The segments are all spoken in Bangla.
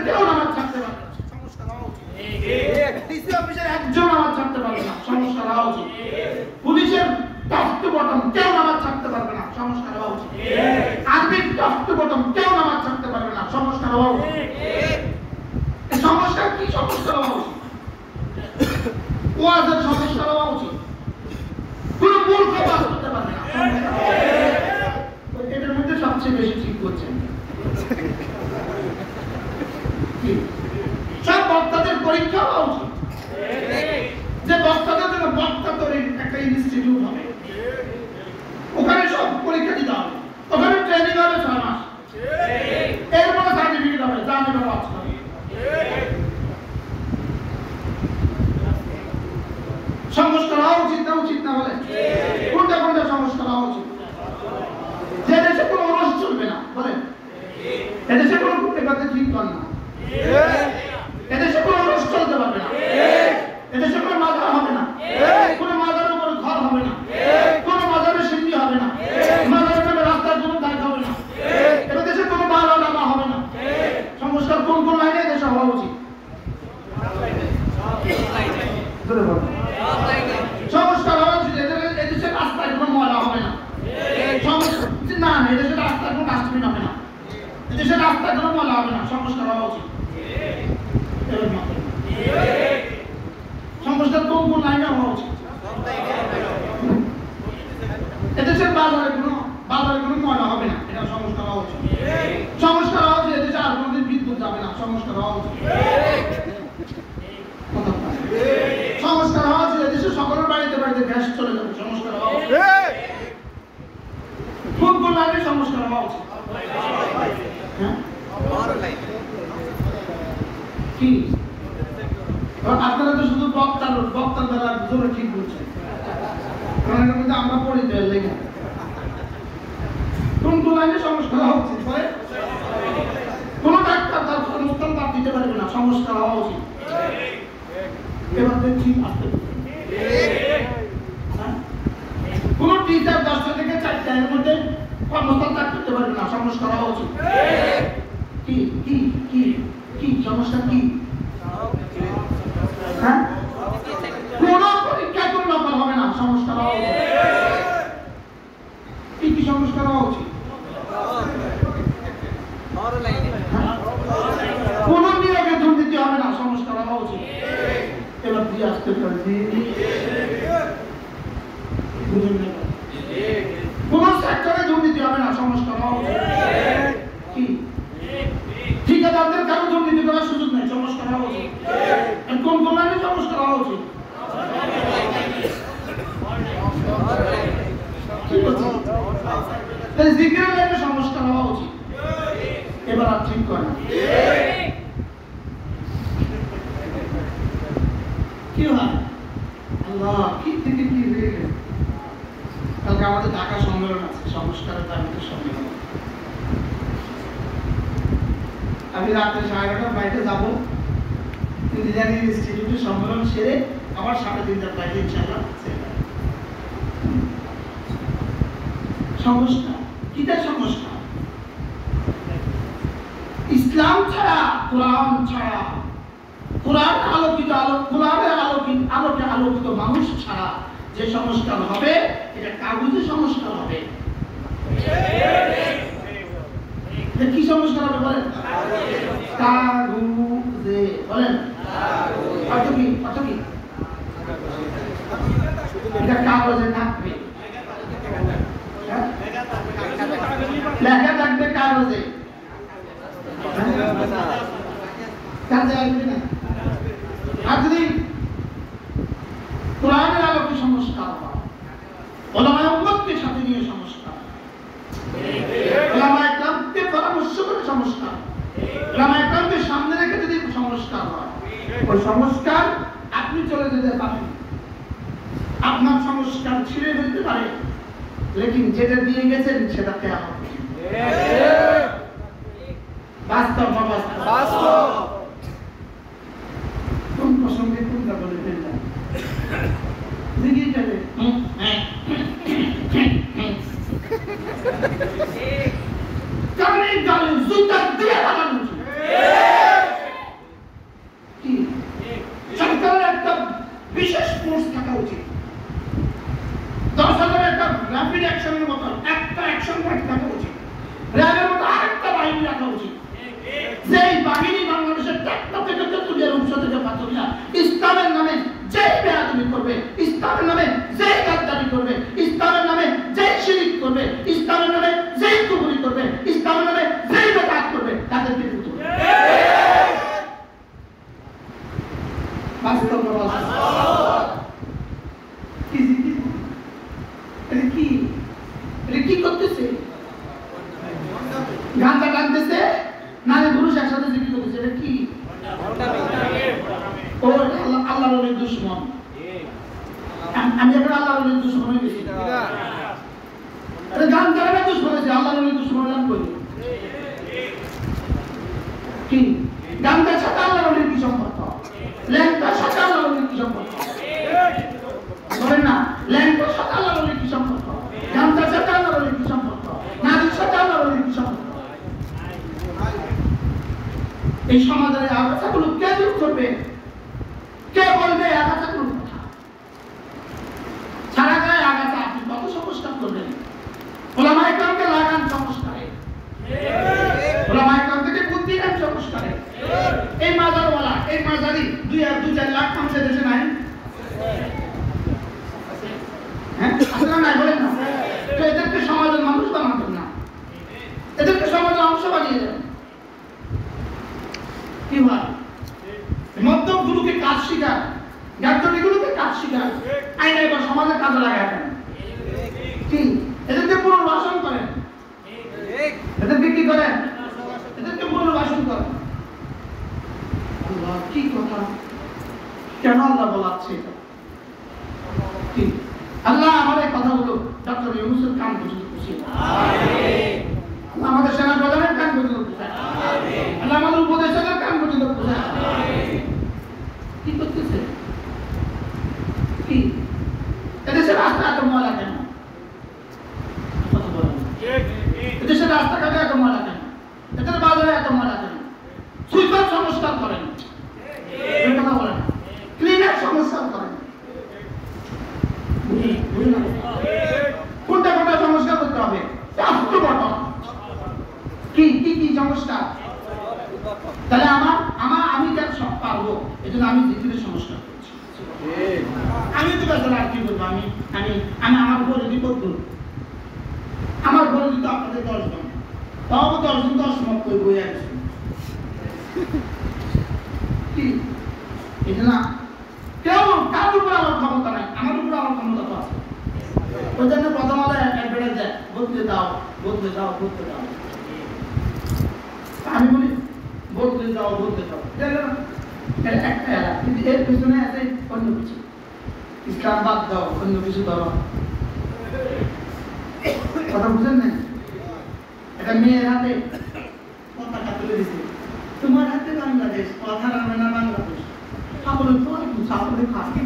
কেউ নামাজ ছাড়তে পারবে না, সংস্কার হওয়া উচিত। ডিসি অফিসের একজন নামাজ ছাড়তে পারবে না, সংস্কার হওয়া উচিত। পুলিশের টপ বটম কেউ নামাজ ছাড়তে পারবে না, সংস্কার হওয়া উচিত। আর্মির টপ বটম কেউ নামাজ ছাড়তে পারবে না, সংস্কার হওয়া উচিত। সংস্কার কি? সংস্কার হওয়া উচিত। ওয়াজের সংস্কার হওয়া উচিত। কোন মূর্খ ওয়াজ করতে পারবে না, এটার মধ্যে সবচেয়ে বেশি ঠিক করছেন। সব বক্তাদের পরীক্ষা হওয়া উচিত, যে বক্তাদের জন্য বক্তা তৈরির একটা ইনস্টিটিউট হবে, ওখানে সব পরীক্ষা দিতে হবে, ওখানে ট্রেনিং হবে 6 মাস, এরপরে সার্টিফিকেট হবে, জানি বাবা আছে। সংস্কার হওয়া উচিত না উচিত না বলে? কোনটা কোনটা সংস্কার হওয়া উচিত? যে দেশে কোনো অরস চলবে না, বলেন এদেশে কোনো কথা ঠিক কর না, এদেশে কোনো অরস চলতে পারবে না, এদেশে কোনো মাজার হবে না, কোনো মাজারের উপর ঘর হবে না, কোনো মাজারের সিন্ধি হবে না, মাজারের নামে রাস্তার কোনো দাগ হবে না, এটা দেশে কোনো বালা নামা হবে না। সংস্কার কোন কোন লাইনে দেশে হওয়া উচিত? সংস্কার হওয়া উচিত। এদেশে রাস্তায় কোনো ময়লা হবে না, না না, এদেশে রাস্তায় কোনো ডাস্টবিন হবে না, এদেশে রাস্তায় কোনো ময়লা হবে না, সংস্কার হওয়া উচিত। সংস্কার কোন কোন লাইনে হওয়া উচিত? এদেশের বাজারে কোনো ময়লা হবে না, এটা সংস্কার হওয়া উচিত। সংস্কার হওয়া উচিত। এদেশে আর কোনোদিন বিদ্যুৎ যাবে না, সংস্কার হওয়া উচিত। সংস্কার হওয়া উচিত। এদেশে সকলের বাড়িতে বাড়িতে গ্যাস চলে যাবে, সংস্কার হওয়া উচিত। কোন কোন লাইনে সংস্কার হওয়া উচিত? কি আপনারা তো শুধু বক্তার দ্বারা জোরে ঠিক বলছেন, কারণ এর মধ্যে আমরা পড়ি তো লেখা। কোন কোন লাইনে সংস্কার হওয়া উচিত? কোন ডাক্তার তার অনুষ্ঠান তার দিতে পারবে না, সংস্কার হওয়া উচিত। এবার ঠিক আসতে কোন টিচার 10টা থেকে 4টা এর মধ্যে কর্মস্থল ত্যাগ করতে পারবে না, সংস্কার হওয়া উচিত। কি কি কি কি সংস্কার কি? হ্যাঁ, কোন পরীক্ষা কোন ব্যাপার হবে না, সংস্কার হওয়া উচিত। কি কি সংস্কার হওয়া উচিত? কোন নিয়োগে দুর্নীতি হবে না, সংস্কার হওয়া উচিত। এবার দিয়ে আসতে পারছি কোন সেক্টরে দুর্নীতি হবে না, সংস্কার হওয়া উচিত। কি ঠিকাদারদের কারো দুর্নীতি করার সুযোগ নেই, সংস্কার হওয়া উচিত। কোন কোন লাইনে সংস্কার হওয়া উচিত? জিকিরের লাইনে সংস্কার হওয়া উচিত। এবার আর ঠিক করে না, কি হয় আল্লাহ কি থেকে কি হয়ে গেল। কালকে আমাদের ঢাকা সম্মেলন আছে, সংস্কারের দাবিতে সম্মেলন। আমি রাত্রে 11:30টার ফ্লাইটে যাবো, ইঞ্জিনিয়ারিং ইনস্টিটিউটে সম্মেলন সেরে আবার 3:30টার ফ্লাইটে ইনশাআল্লাহ। সংস্কার কিটা? সংস্কার ইসলাম ছাড়া, কোরআন ছাড়া, কোরআন আলোকিত কোরআনের আলোকে আলোকিত মানুষ ছাড়া যে সংস্কার হবে এটা কাগজে সংস্কার হবে। কি সংস্কার হবে বলেন? কাগজে। বলেন অর্থ কি? অর্থ কি? এটা কাগজে থাকবে, লেখা থাকবে কাগজে, কাজে আসবে না। আর যদি কোরআনের আলোকে সংস্কার হয়, ওলামায়ে উম্মতকে সাথে নিয়ে সংস্কার, ওলামায়ে কেরামকে পরামর্শ করে সংস্কার, ওলামায়ে কেরামকে সামনে রেখে যদি সংস্কার হয়, ওই সংস্কার আপনি চলে যেতে পারেন, আপনার সংস্কার ছিঁড়ে ফেলতে পারে, লেকিন যেটা দিয়ে গেছেন সেটা কিয়ামত। বাস্তব বাস্তব। কোন প্রসঙ্গে কোনটা বলে ফেললাম? জিজ্ঞেস করে কি গামছার সাথে আল্লাহর ওলির কি সম্পর্ক? ল্যাংটার সাথে আল্লাহর ওলির কি সম্পর্ক? বলেন না, ল্যাংটার সাথে আল্লাহর ওলির কি সম্পর্ক? গামছার সাথে আল্লাহর ওলির কি সম্পর্ক? নারীর সাথে আল্লাহর ওলির কি সম্পর্ক? এই সমাজের আগাছাগুলো কে দূর করবে? কে বলবে আগাছাগুলোর কথা? সারা গায়ে আগাছা, আপনি কত সংস্কার করবেন? ওলামায়ে কেরামকে লাগান সংস্কারে, ওলামায়ে কেরাম থেকে বুদ্ধি নেন সংস্কারে। এই মাজারওয়ালা, এই মাজারি 2-4 লাখ মানুষের দেশে নাই? হ্যাঁ, আসলে নাই, বলেন না। তো এদেরকে সমাজের মানুষ বানাবেন না, এদেরকে সমাজের অংশ বানিয়ে দেন। কি হয়? মধ্যমগুলোকে কাজ শিখান, জ্ঞানগুলোকে কাজ শিখান, আইন এবার সমাজের কাজে লাগায় দেন। কি এদেরকে পুনর্বাসন করেন, এদেরকে কি করেন? এদেরকে পুনর্বাসন করেন। আল্লাহ, কি কথা! কেন আল্লাহ বলাচ্ছে এটা? কি আল্লাহ আমার এই কথাগুলো ডক্টর ইউনূসের কান পর্যন্ত পৌঁছে দেন। আল্লাহ আমাদের সেনা প্রধানের কান পর্যন্ত পৌঁছে দেন। আল্লাহ আমাদের উপদেষ্টাদের কান পর্যন্ত পৌঁছে দেন। কি করতেছে? কি এদেশের রাস্তা এত ময়লা কেন? কথা বলেন। এদেশের রাস্তাঘাটে এত ময়লা কেন? এদের বাজারে এত ময়লা কেন? সুইপার সংস্কার করেন, কথা বলেন। ক্লিনার সংস্কার করেন। কোনটা কোনটা সংস্কার করতে হবে? কি কি কি সংস্কার? তাহলে আমি যার সব পারবো, এই জন্য আমি জিকিরের সংস্কার করছি। আমি তো বেচারা আর কি বলবো? আমি আমি আমি আমার বলে দিব, আমার বলে দিত আপনাদের 10 জন, তাও 10 জন 10 মত করে বই আছে। কি এটা না, কেউ কার উপর আমার ক্ষমতা নাই, আমার উপর আমার ক্ষমতা তো আছে। ওই জন্য প্রথম আলো অ্যাডভার্টাইজ দেয়, বদলে দাও বদলে দাও বদলে দাও। আমি বলি বদলে দাও বদলে দাও, একটা এলা, কিন্তু এর পিছনে আছে অন্য কিছু। ইসলাম বাদ দাও, অন্য কিছু ধরো। কথা বুঝেন না? একটা মেয়ের হাতে পতাকা তুলে দিছে, তোমার হাতে বাংলাদেশ, কথা রাখবে না বাংলাদেশ। সকলে তো সকলে খাচ্ছে।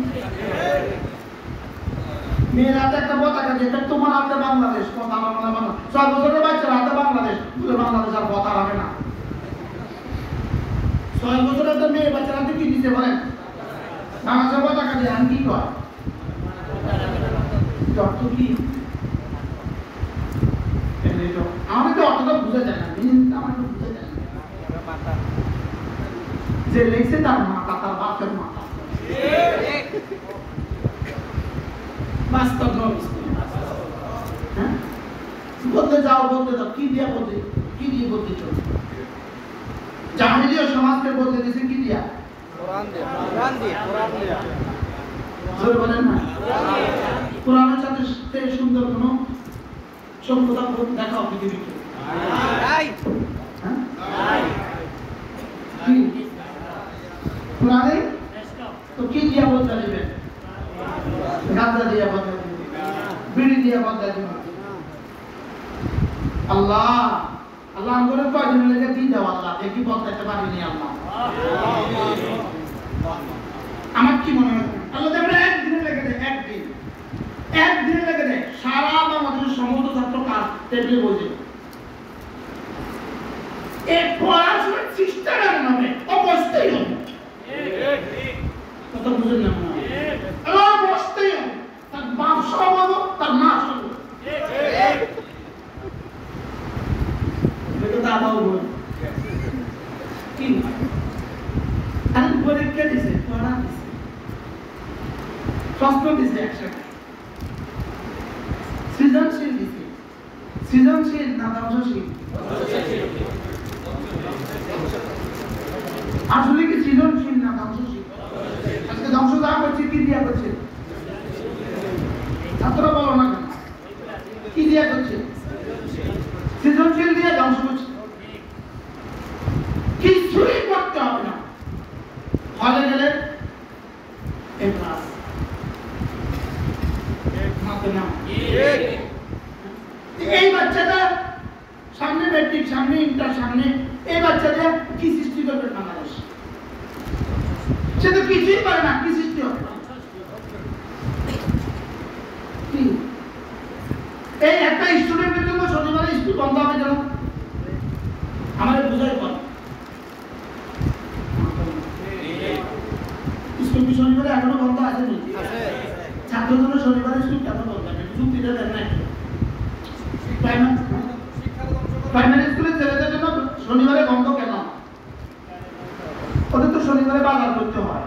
মেয়ের হাতে একটা পতাকা দিয়ে, তোমার হাতে বাংলাদেশ, কথা রাখবে না বাংলাদেশ। 6 বছরের বাচ্চার হাতে বাংলাদেশ, বলে বাংলাদেশ আর কথা রাখবে না। 6 বছরের একটা মেয়ে বাচ্চার হাতে কি দিতে বলেন? বাংলাদেশের পতাকা দিয়ে। আমি কি কয়? অর্থ কি? আমাদের তো অর্থটা বুঝে যায় না, আমার তো বুঝে যায় না। যে লেগছে তার মাথা, তার বাপের মাথা। বাস্তব নয়। হ্যাঁ, বলতে যাও বলতে যাও, কি দিয়ে বলতে, কি দিয়ে বলতে চলছে? জাহেলিয়া সমাজকে বলতে দিয়েছে কি দিয়া? কোরআন দিয়ে, কোরআন দিয়ে, কোরআন দিয়ে। জোরে বলেন না। কোরআনের সাথে সুন্দর কোনো সভ্যতা দেখাও পৃথিবীতে? নাই। হ্যাঁ, নাই। কোরআনে তো কি দিয়া বলতে দিবেন? গাঁজা দিয়া বলতে দিবেন, বিড়ি দিয়া বলতে দিবেন। আল্লাহ আল্লাহ আমাদের কয়দিন লেগে দিয়ে দাও আল্লাহ, একই বলতে পারিনি আল্লাহ। আমার কি মনে হয় আল্লাহ আমরা একদিনে লেগে দেয়, একদিনে লেগে দেয় সারা বাংলাদেশের সমস্ত ছাত্র কাজ টেবিলে বসে। এই পড়াশোনার সিস্টেমের নামে অবস্থাই হবে। কথা বুঝেন না? অবস্থাই হবে। তার বাপ সব হবো, তার মা সব হবো। দাদাও বল কি আমি পরীক্ষা দিছে, পড়া দিছে, প্রশ্ন দিছে, একসাথে সৃজনশীল দিছে। সৃজনশীল না ধ্বংসশীল? আসলে কি সৃজনশীল না ধ্বংসশীল? আজকে ধ্বংস যা করছে কি দিয়া করছে? ছাত্ররা বলো না কেন, কি দিয়া করছে? সৃজনশীল দিয়ে ধ্বংস করছে। কিছুই করতে হবে না, হলে গেলে এই বাচ্চাটা সামনে ব্যক্তি মেট্রিক সামনে, ইন্টার সামনে, এই বাচ্চাদের কি সৃষ্টি করবে বাংলাদেশ? সে তো কিছুই পারে না, কি সৃষ্টি হবে? এই একটা স্টুডেন্টের জন্য শনিবারে স্কুল বন্ধ হবে কেন? আমাদের বুঝাই পড়ে স্কুল কি শনিবারে এখনো বন্ধ আছে? ছাত্রদের জন্য শনিবারে স্কুল কেন বন্ধ আছে? যুক্তিটা দেন না। প্রাইমারি স্কুলের ছেলেদের জন্য শনিবারে বন্ধ কেন? ওদের তো শনিবারে বাজার করতে হয়,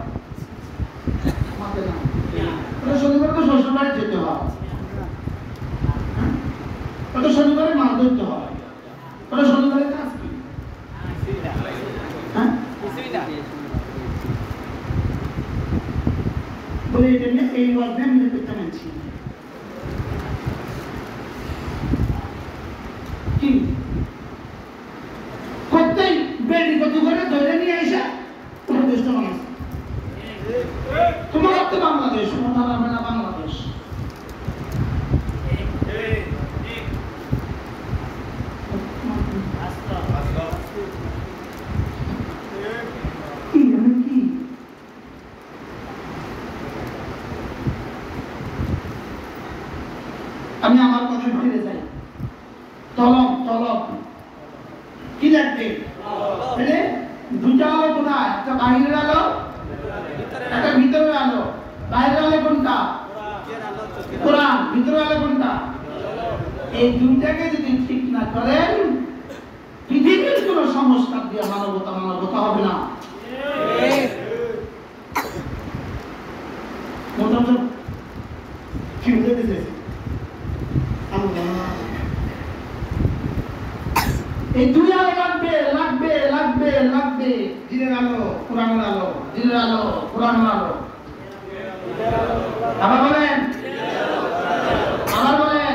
শনিবারে তো শ্বশুর বাড়ি যেতে হয়, ওটা শনিবারে মাছ ধরতে হয়, ওটা শনিবারে কাজ কি? বলে এটা নিয়ে এই ওয়াজে আমি করতে মানছি কি করতেই বেড়ি কত করে ধরে নিয়ে এসে দেশটা মানুষ তোমার তো বাংলাদেশ, তোমার হবে না বাংলাদেশ। আমি আমার কথায় ফিরে যাই। তলব তলব কি লাগবে? দুটা আলো কোথায়? একটা বাইরের আলো, একটা ভিতরের আলো। বাইরের আলো কোনটা? কোরআন। ভিতরের আলো কোনটা? এই দুইটাকে যদি ঠিক না করেন, পৃথিবীর কোন সংস্কার দিয়ে মানবতা মানবতা হবে না। মোটামুটি কি বুঝেছে? এই দুই আলো লাগবে লাগবে লাগবে লাগবে। দিনের আলো, কোরআনের আলো, দিনের আলো, কোরআনের আলো। আবার বলেন, আবার বলেন,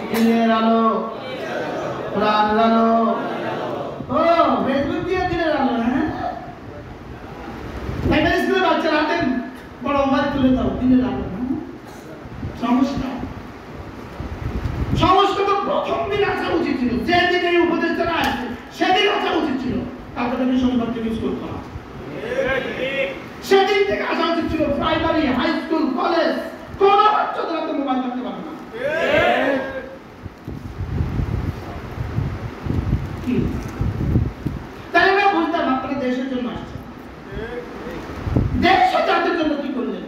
দিনের আলো, কোরআনের আলো। ও ফেসবুক দিয়ে দিনের আলো। হ্যাঁ, প্রাইমারি স্কুলের বাচ্চারা হাতে বড় মোবাইল তুলে দাও, দিনের আলো। সমস্যা সংস্কৃত প্রথম দিন আসা উচিত ছিল, যেদিন এই উপদেশটা আসছে সেদিন আসা উচিত ছিল। কালকে থেকে শনিবার থেকে স্কুল খোলা, সেদিন থেকে আসা উচিত ছিল। প্রাইমারি, হাই স্কুল, কলেজ কোন বাচ্চাদের হাতে মোবাইল থাকতে পারে না। তাই আমরা বুঝতাম আপনারা দেশের জন্য আসছে, দেশ ও জাতির জন্য কি করলেন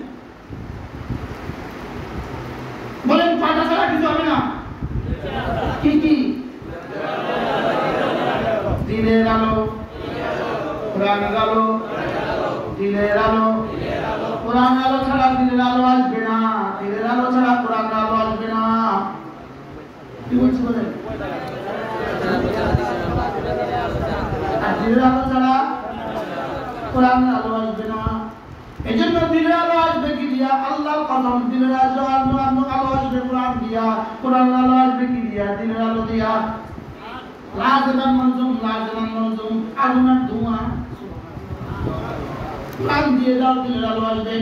বলেন? পাটা ছাড়া কিছু হবে না। কি কি? দিনের আলো, কোরআনের আলো, দিনের আলো, কোরআনের আলো ছাড়া দিনের আলো আসবে না, দিনের আলো ছাড়া কোরআনের আলো আসবে না। কি বলছি বলেন? আর দিনের আলো ছাড়া কোরআনের আলো আসবে না। এই জন্য দিনের আলো আসবে কি দিয়া? আল্লাহর কসম, দিনের আলো আসবে কোরআন দিয়া, কোরআন আলো আসবে কি দিয়া? দিনের আলো দিয়া। লাজমান মনজুম আগুনের ধোঁয়া, কোরআন দিয়ে দাও, দিনের আলো আসবে।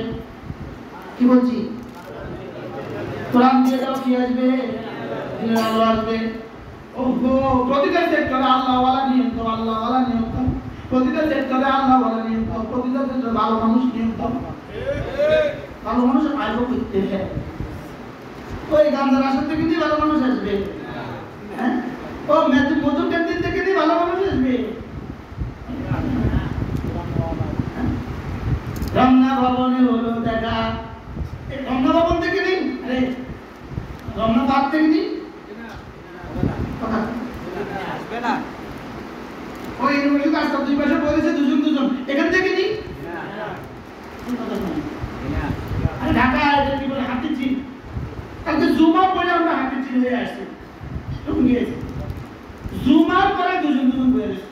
কি বলছি? কোরআন দিয়ে দাও, কি আসবে? দিনের আলো আসবে। ওহো, প্রতিটা সেক্টরে আল্লাহওয়ালা নিয়ম তো, আল্লাহওয়ালা নিয়ম তো, প্রতিটা সেক্টরে আল্লাহওয়ালা নিয়ম তো, প্রতিটা সেক্টরে ভালো মানুষ নিয়ম তো। ভালো মানুষ আইব করতে হ্যাঁ, ওই গান্ধার আসর থেকে দিয়ে ভালো মানুষ আসবে। হ্যাঁ, ও মধুর ক্যান্টিন থেকে দিয়ে ভালো মানুষ আসবে। রমনা ভবনে হলো দেখা, রমনা ভবন থেকে দিন, আরে রমনা পার্ক থেকে দিন, আসবে না। ওই ইউনিভার্সিটি আসতে 2 বছর বলেছে দুজন দুজন, এখান থেকে দিন। আরে ঢাকা এটা কি বলে হাতির চিন, কালকে জুমার পরে আমরা হাতির চিন হয়ে আসছি, তখন গিয়েছি জুমার পরে দুজন দুজন বয়ে আসছি।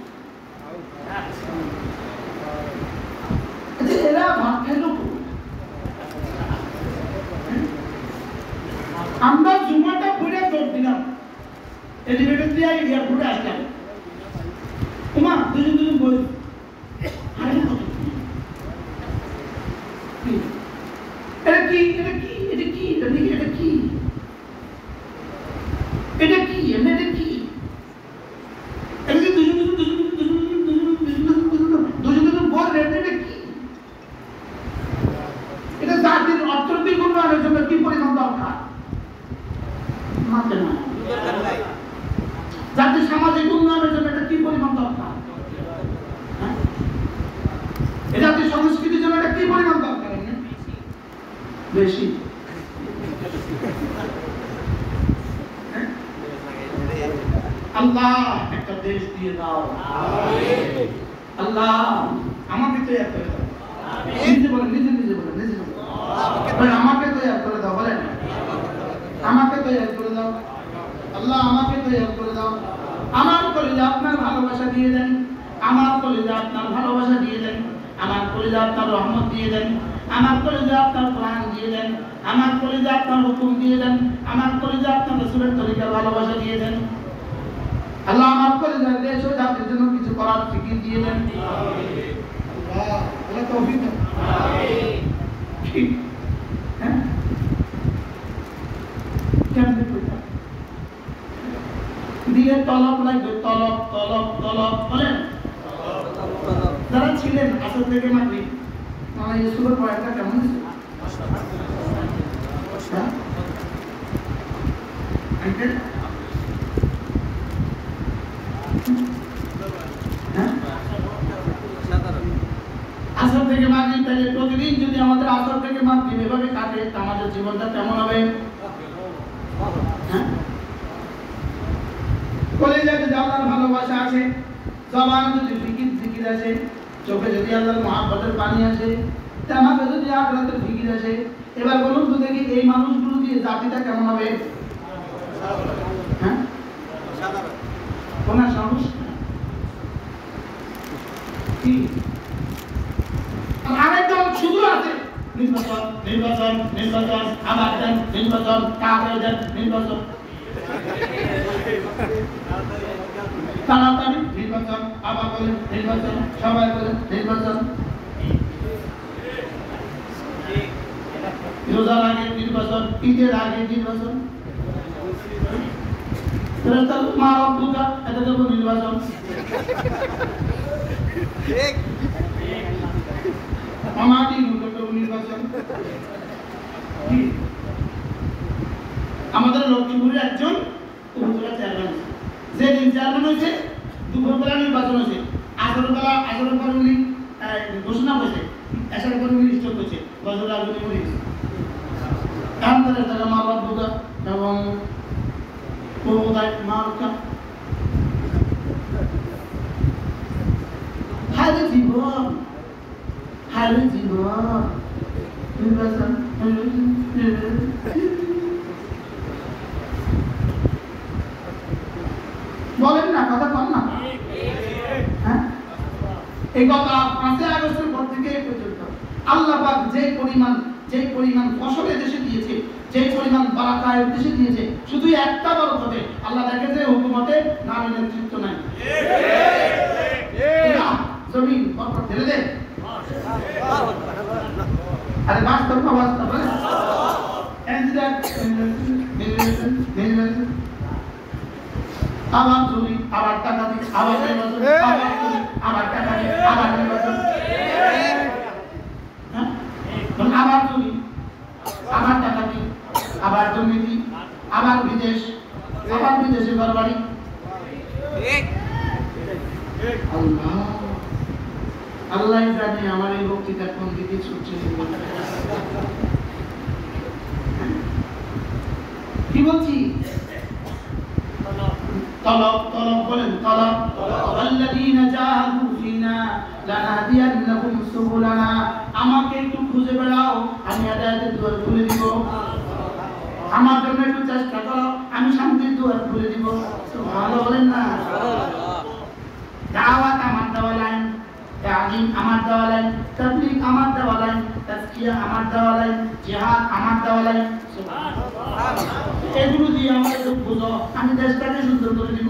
এরা ভাত খাইল, আমরা জুমাটা পরে দৌড় দিলাম, এলিভেটর দিয়ে এয়ারপোর্টে আসলাম, ওমা দুজন দুজন বই। এটা কি? এটা কি? এটা কি? এটা কি? এটা কি? এটা কি? এটা কি? আল্লাহ একটা দেশ দিয়ে দাও, আল্লাহ আমাকে তৈরি করে দাও। নিজে বলেন, নিজে নিজে বলেন, নিজে বলেন, আমাকে তৈরি করে দাও, বলেন আমাকে তৈরি করে দাও, আল্লাহ আমাকে তৈরি করে দাও। আমার কলিজা আপনার ভালোবাসা দিয়ে দেন, আমার কলিজা আপনার ভালোবাসা দিয়ে দেন, আমার কলিজা আপনার রহমত দিয়ে দেন, আমার কলিজা আপনার কোরআন দিয়ে দেন, আমার কলিজা আপনার হুকুম দিয়ে দেন, আমার কলিজা আপনার রাসূলের তরিকার ভালোবাসা দিয়ে দেন। আল্লাহ আমার কলিজা দেশ ও জাতির জন্য কিছু করার ফিকির দিয়ে দেন। আল্লাহ আল্লাহ তৌফিক দাও। আমিন। হ্যাঁ কেমনে কইতা দিয়ে তলব লাগবে, তলব তলব তলব বলেন। যারা ছিলেন আসর থেকে মাগরিব মানে ইউসুফের পড়াটা কেমন ছিল? আসর থেকে মাগরিব তাহলে প্রতিদিন যদি আমাদের আসর থেকে মাগরিব এভাবে কাটে তা আমাদের জীবনটা কেমন হবে? হ্যাঁ কলিজাতে আল্লাহর ভালোবাসা আছে, জবানে যদি জিকির আছে, চোখে যদি আল্লাহর মহব্বতের পানি আছে, তামাকে যদি আখিরাতের ফিকির আছে, এবার বলুন তো দেখি এই মানুষগুলো দিয়ে জাতিটা কেমন হবে? হ্যাঁ কোন সমস্যা কি? আরেকজন শুধু আছে নির্বাচন নির্বাচন নির্বাচন, আবার দেন নির্বাচন, কাগজ দেন নির্বাচন, তাড়াতাড়ি নির্বাচন, আবার বলেন নির্বাচন, সবাই বলেন নির্বাচন, রোজার আগে নির্বাচন, ঈদের আগে নির্বাচন, নির্বাচন। আমাদের লক্ষ্মীপুরের একজন উপজেলা চেয়ারম্যান, যেদিন চেয়ারম্যান হয়েছে দুপুরবেলা নির্বাচন হয়েছে, আসরের পরে উনি ঘোষণা করেছে, আসার পরে উনি স্টক করছে, বছর আগে উনি মরে গেছে। তারা মা বাবা এবং হারে জীবন, হারে জীবন নির্বাচন বলেন না, কথা কম না। হ্যাঁ এই কথা 5 আগস্টের পর থেকে পর্যন্ত আল্লাহ পাক যে পরিমাণ ফসল দেশে দিয়েছে, যে পরিমাণ বারাকা দেশে দিয়েছে, শুধু একটা বরকতে আল্লাহ দেখে যে হুকুমতে নারী নেতৃত্ব নাই। জমিন বরকত ঢেলে দে। আরে বাস্তব না বাস্তব বলে আবার চুরি, আবার টাকা দিই, আবার নির্বাচন, আবার চুরি, আবার টাকা দিই, আবার নির্বাচন, আবার চুরি, আবার টাকা দিই, আবার দুর্নীতি, আবার বিদেশ, আবার বিদেশে ঘরবাড়ি। আল্লাহ আল্লাহ জানে আমার এই বক্তৃতা কোন দিকে ছুটছে। কি বলছি? তলব তলব বলেন, তলব আল্লাযীনা জাহাদু ফিনা লানাহদিয়ান্নাহুম সুবুলানা। আমাকে একটু খুঁজে বেড়াও, আমি হেদায়েতের দুয়ার খুলে দিব। আমার জন্য একটু চেষ্টা করো, আমি শান্তির দুয়ার খুলে দিব। সুবহানাল্লাহ বলেন না? দাওয়াত আমার দেওয়া লাইন, তালিম আমার দেওয়া লাইন, তাবলীগ আমার দেওয়া লাইন, তাজকিয়া আমার দেওয়া লাইন, জিহাদ আমার দেওয়া লাইন। সুবহানাল্লাহ এগুলো দিয়ে আমরা একটু বুঝো, আমি দেশটাকে সুন্দর করে দিব।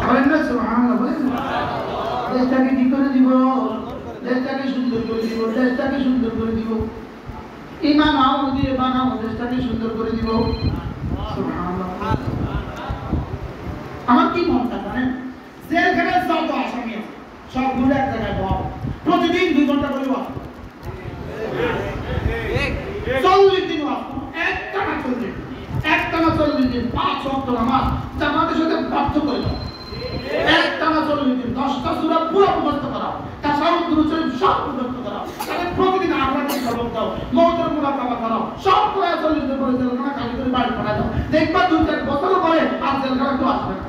বলেন না সুবহানাল্লাহ? বলেন দেশটাকে কি করে দিব? দেশটাকে সুন্দর করে দিব, দেশটাকে সুন্দর করে দিব। ইমান আও দিয়ে বানাও, দেশটাকে সুন্দর করে দিব। সুবহানাল্লাহ। আমার কি মনটা জানেন, জেলখানে যত আসামি আছে সবগুলো এক জায়গায় বল, প্রতিদিন 2 ঘন্টা করে ওয়াজ, 40 দিন ওয়াজ, একটানা 40 দিন 5 ওয়াক্ত নামাজ জামাতের সাথে বাধ্য করে দাও, একটানা 40 দিন 10টা সূরা পুরো মুখস্থ করাও, তাশাহুদ দুরূদ শরীফ সব মুখস্থ করাও, তাহলে প্রতিদিন আখরাতের সবক দাও, মওতের মুরাকাবা করাও, সব পুরো 40 দিন পরে জেলখানা খালি করে বাড়ি পাঠাও। দেখবা 2-4 বছর পরে আর জেলখানা তো আসবে না।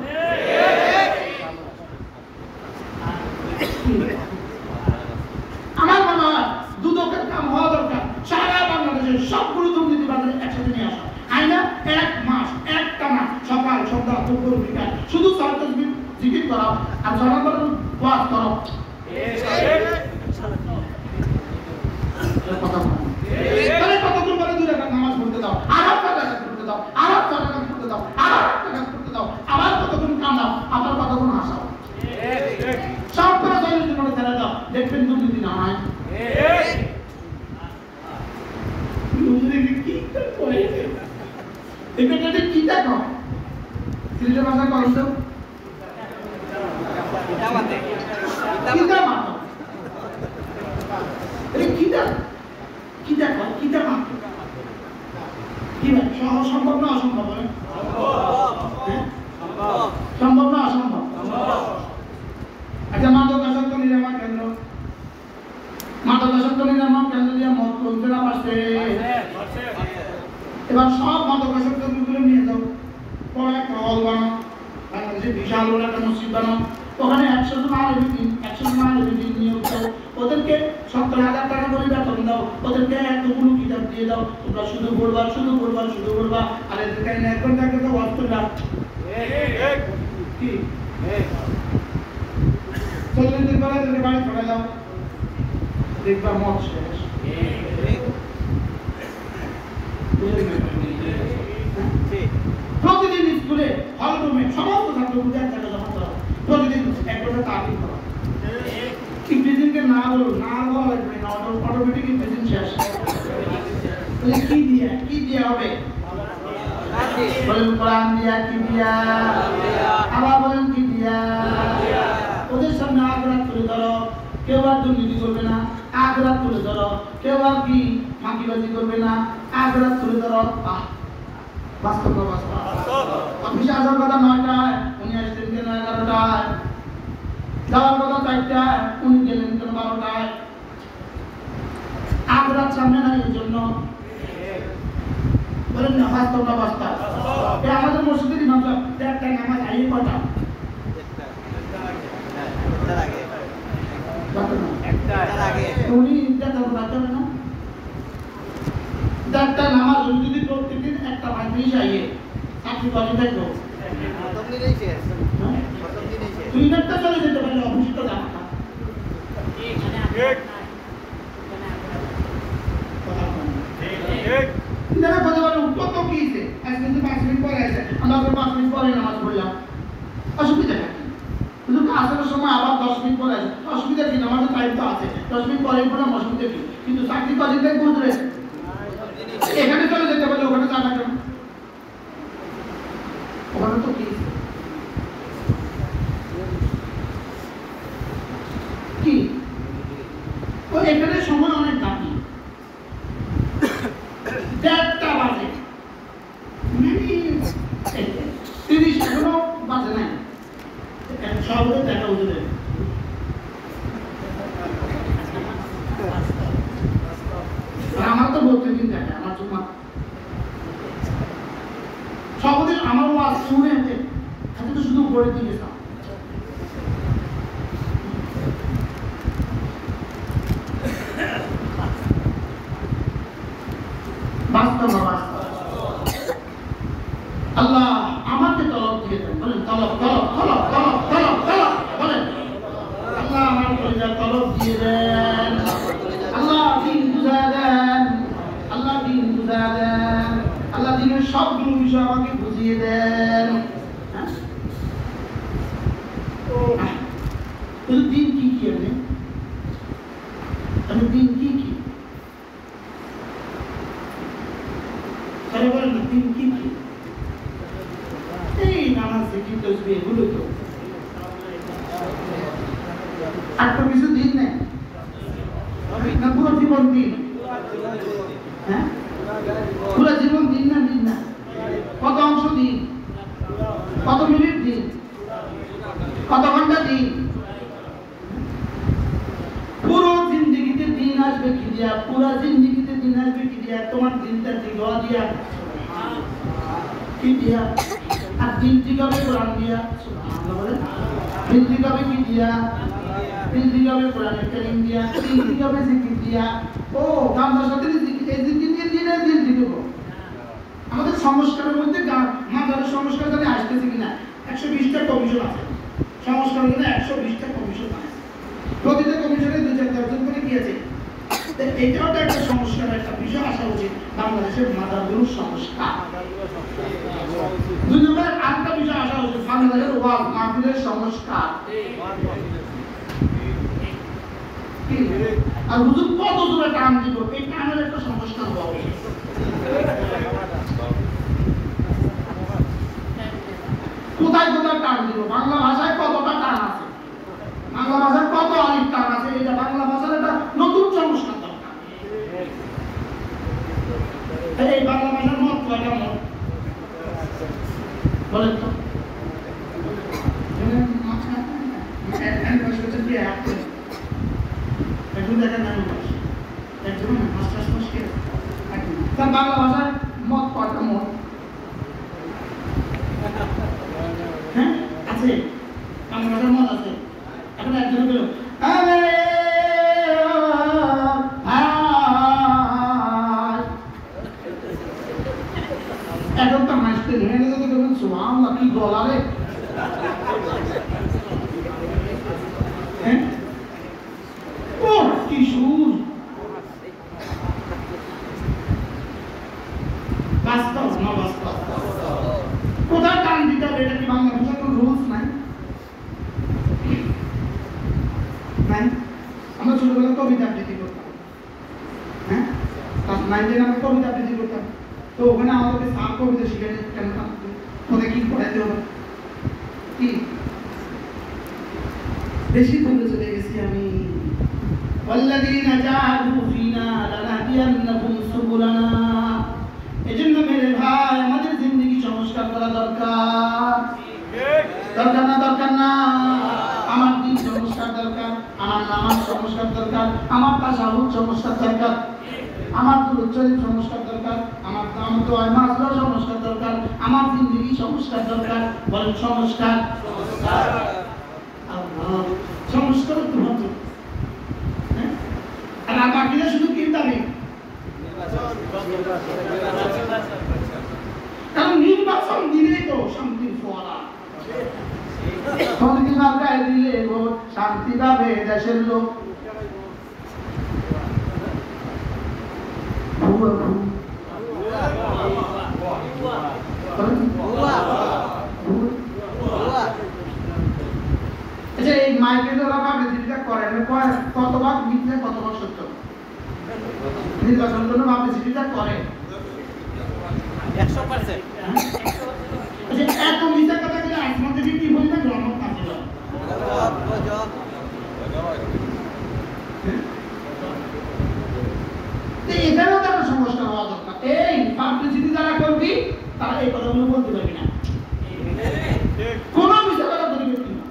নাই, শুধু সালাত তাসবিহ জিকির করো আর জনগণ ওয়াজ করো। কথা বলো। তাহলে কতক্ষণ পরে 2 রাকাত নামাজ পড়তে দাও, আবার 4 রাকাত পড়তে দাও, আবার 4 রাকাত পড়তে দাও, আবার 1 রাকাত পড়তে দাও, আবার কতক্ষণ কান্দাও, আবার কতক্ষণ হাসাও। সব করে 40 দিন করে ছেড়ে দাও, দেখবেন 2 দিন না হয়। এটা কি দেখো? সিলেটের ভাষা কল তো সম্ভব না অসম্ভব? সম্ভব না অসম্ভব? আচ্ছা, মাদকাসক্ত নিরাময় কেন্দ্র, মাদকাসক্ত নিরাময় কেন্দ্র দিয়ে মদ পৌঁছানো আসছে। এবার সব মাদকাসক্তগুলো নিয়ে যাও, বড় একটা হল বানাও, বাংলাদেশে বিশাল বড় একটা মসজিদ বানাও, ওখানে 100 জন আলেম নিয়োগ দাও, ওদেরকে 70,000 টাকা করে বেতন দাও, ওদেরকে এতগুলো কিতাব দিয়ে দাও, তোমরা শুধু বলবা শুধু বলবা শুধু বলবা, আর এদেরকে 1 ঘন্টা করে ওয়াজ করবা। কি 40 দিন পরে এদেরকে বাড়ি চলে যাও, দেখবা মদ শেষ। প্রতিদিন স্কুলে হল রুমে সমস্ত ছাত্রগুলো এক জায়গায় জমা করা, প্রতিদিন 1 ঘন্টা তালিম করা। ইংরেজিকে না বলো, না বলা লাগবে না, অটোমেটিক ইংরেজি শেষ। কি দিয়া হবে? বলেন কোরআন দিয়া। কি দিয়া? আবার বলেন কি দিয়া? ওদের সামনে আখরাত তুলে ধরো, কেউ আর দুর্নীতি করবে না, আখরাত তুলে ধরো, কেউ আর কি ফাঁকিবাজি করবে না, আখরাত তুলে ধরো। বাস্তব বাস্তব অফিসে আসার কথা 9টায়, উনি আসতেন কেন 11টায়, যাওয়ার কথা 4টায়, উনি গেলেন কেন 12টায়। আখরাত সামনে নাই, এর জন্য বলেন না বাস্তব না বাস্তব? আমাদের মসজিদের ইমাম সাহেব 1টায় নামাজ আইয়ে কটা? উনি না 1টায় নামাজ যদি প্রত্যেকদিন 1টা 35 আইয়ে চাকরি করে দেখো, তুই 1টা চলে যেতে পারলে অবশ্যই জানা না। কথা বলো কত কি আছে, আজকে তো 5 মিনিট পরে আছে, আমরা 5 মিনিট পরে নামাজ পড়লাম, অসুবিধা নেই। কিন্তু আসার সময় আবার 10 মিনিট পরে আছে, অসুবিধা কি? নামাজের টাইম তো আছে, 10 মিনিট পরে পড়লাম, অসুবিধা কি? কিন্তু চাকরি কাজে দেখ বুঝলে এখানে চলে যেতে পারলে ওখানে যাবে কেন? ওখানে তো কি কি ও এখানে সময় অনেক দামি। 1:30 বাজে, 30 এখনো বাজে নাই, সবাই দেখা উঠবে। আমার তো প্রত্যেকদিন দেখে, আমার জমা সবদিন আমার ওয়াজ শুনে আমি তো শুধু উপরের দিকে যাও। বাস্তব বাস্তব আল্লাহ আমাকে তলব দিয়ে দেন, বলেন তলব তলব তলব তলব তলব তলব, বলেন আল্লাহ আমার পরিবার তলব দিয়ে দেন, আল্লাহ দিন বুঝায় দেন, আল্লাহ দিন বুঝায় দেন, আল্লাহ দিনের সবগুলো বিষয় আমাকে বুঝিয়ে দেন। দিন কি কি? আমি দিন কি কি? বলেন না দিন কি কি? এই নামাজ জিকির তাসবিহ এগুলো তো, আর তো কিছু দিন নেই না, পুরো জীবন দিন। হ্যাঁ, পুরো জীবন দিন না? দিন না, কত অংশ দিন? কত মিনিট দিন? কত ঘন্টা দিন? পুরো জিন্দেগিতে দিন আসবে কি দিয়া? পুরো জিন্দেগিতে দিন আসবে কি দিয়া? তোমার দিনটা দিগা দিয়া, কি দিয়া? আর দিন দিগাবে কোরআন দিয়া, সুবহানাল্লাহ বলেন। দিন দিগাবে কি দিয়া? দিন দিগাবে কোরআনের কারীম দিয়া, দিন দিগাবে জিকির দিয়া। ও গামদার সাথে জিকির, এই জিকির দিয়ে দিনের দিন দিব। আমাদের সংস্কারের মধ্যে মাজারের সংস্কার জানি আসতেছে কিনা, 120টা কমিশন আছে, সংস্কারের জন্য 120টা কমিশন আছে, প্রতিটা কমিশনে 2-4 জন করে কি আছে। এটাও তো একটা সংস্কারের একটা বিষয় আসা উচিত, বাংলাদেশের মাদ্রাসাগুলোর সংস্কার। 2 নম্বর আরেকটা বিষয় আসা উচিত, বাংলাদেশের ওয়াজ মাহফিলের সংস্কার। আর হুজুর কত দূরে টান দিব, এই টানের একটা সংস্কার হওয়া উচিত। কোথায় কোথায় টান দিব, বাংলা ভাষায় কতটা টান আছে, বাংলা ভাষায় কত আলিফ টান আছে, এটা বাংলা ভাষার একটা নতুন সংস্কার দরকার। এই বাংলা ভাষার মত কয়টা মত বলেন তো? বাংলা ভাষায় মত কয়টা মত? হ্যাঁ আছে, বাংলা ভাষার মত আছে। এখন একজন বলল এখন তো হাসতে ধরে গেছে, তো বলুন সুবহানাল্লাহ, কি গলা রে। হ্যাঁ ও কি সুর, বাস্তব না বাস্তব, কোথায় টান দিতে হবে? এটা কি বাংলা ভাষার কোনো রুলস নাই? আমরা ছোটবেলায় কবিতা আবৃত্তি করতাম, হ্যাঁ ক্লাস 9-10 আমরা কবিতা আবৃত্তি করতাম। তো ওখানে আমাদেরকে সাত কবিতা শিখেছে, কেন ওদের কি পড়াইতে হবে? কি বেশি দূরে চলে গেছি আমি। والذين جاهدوا فينا لنهدينهم سبلنا। এজন্য মেরে ভাই আমাদের জিন্দেগি সংস্কার করা দরকার, দরকার না দরকার না? আমার দিন সংস্কার দরকার, আমার নামাজ সংস্কার দরকার, আমার তাশাহুদ সংস্কার দরকার, আমার দুরূদ শরীফ সংস্কার দরকার, আমার নাম দোয়া মাসলা সংস্কার দরকার, আমার জিন্দেগি সংস্কার দরকার। বলেন সংস্কার, সংস্কার, আল্লাহ সংস্কার তো হচ্ছে। আর বাকিরা শুধু কিনতামই, কারণ নির্বাচন দিলেই তো শান্তির ফোয়ারা। গায়ে দিলে ভোট, শান্তি পাবে দেশের লোক। এই মাইকে যারা পাবলিসিটিটা করেন, কত ভাগ মিথ্যা কত ভাগ সত্য? নির্বাচনের জন্য পাবলিসিটিটা করে 100%। এত মিথ্যা কথা বলে আসমান থেকে কি বলবেন? রহমত না ছিল। এখানেও তারা সংস্কার হওয়া দরকার। এই পাবলিসিটি যারা করবি তারা এই কথাগুলো বলতে পারবি না, কোন মিথ্যা কথা বলবি না।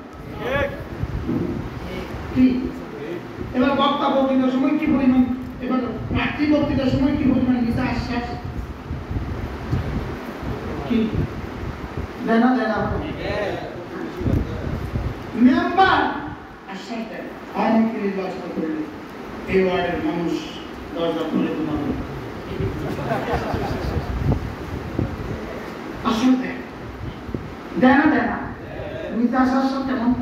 এবার বক্তা বক্তৃতার সময় কি পরিমাণ, এবার প্রার্থী বক্তৃতার সময় কি পরিমাণ মিথ্যা আশ্বাস কি দেয় না দেয় না? মেম্বার আশ্বাস দেয় আমাকে নির্বাচন করলে এই ওয়ার্ডের মানুষ দরজা খুলে ঘুমাবে, আশ্বাস দেয়, দেয় না দেয় না? মিথ্যা আশ্বাস কেমন?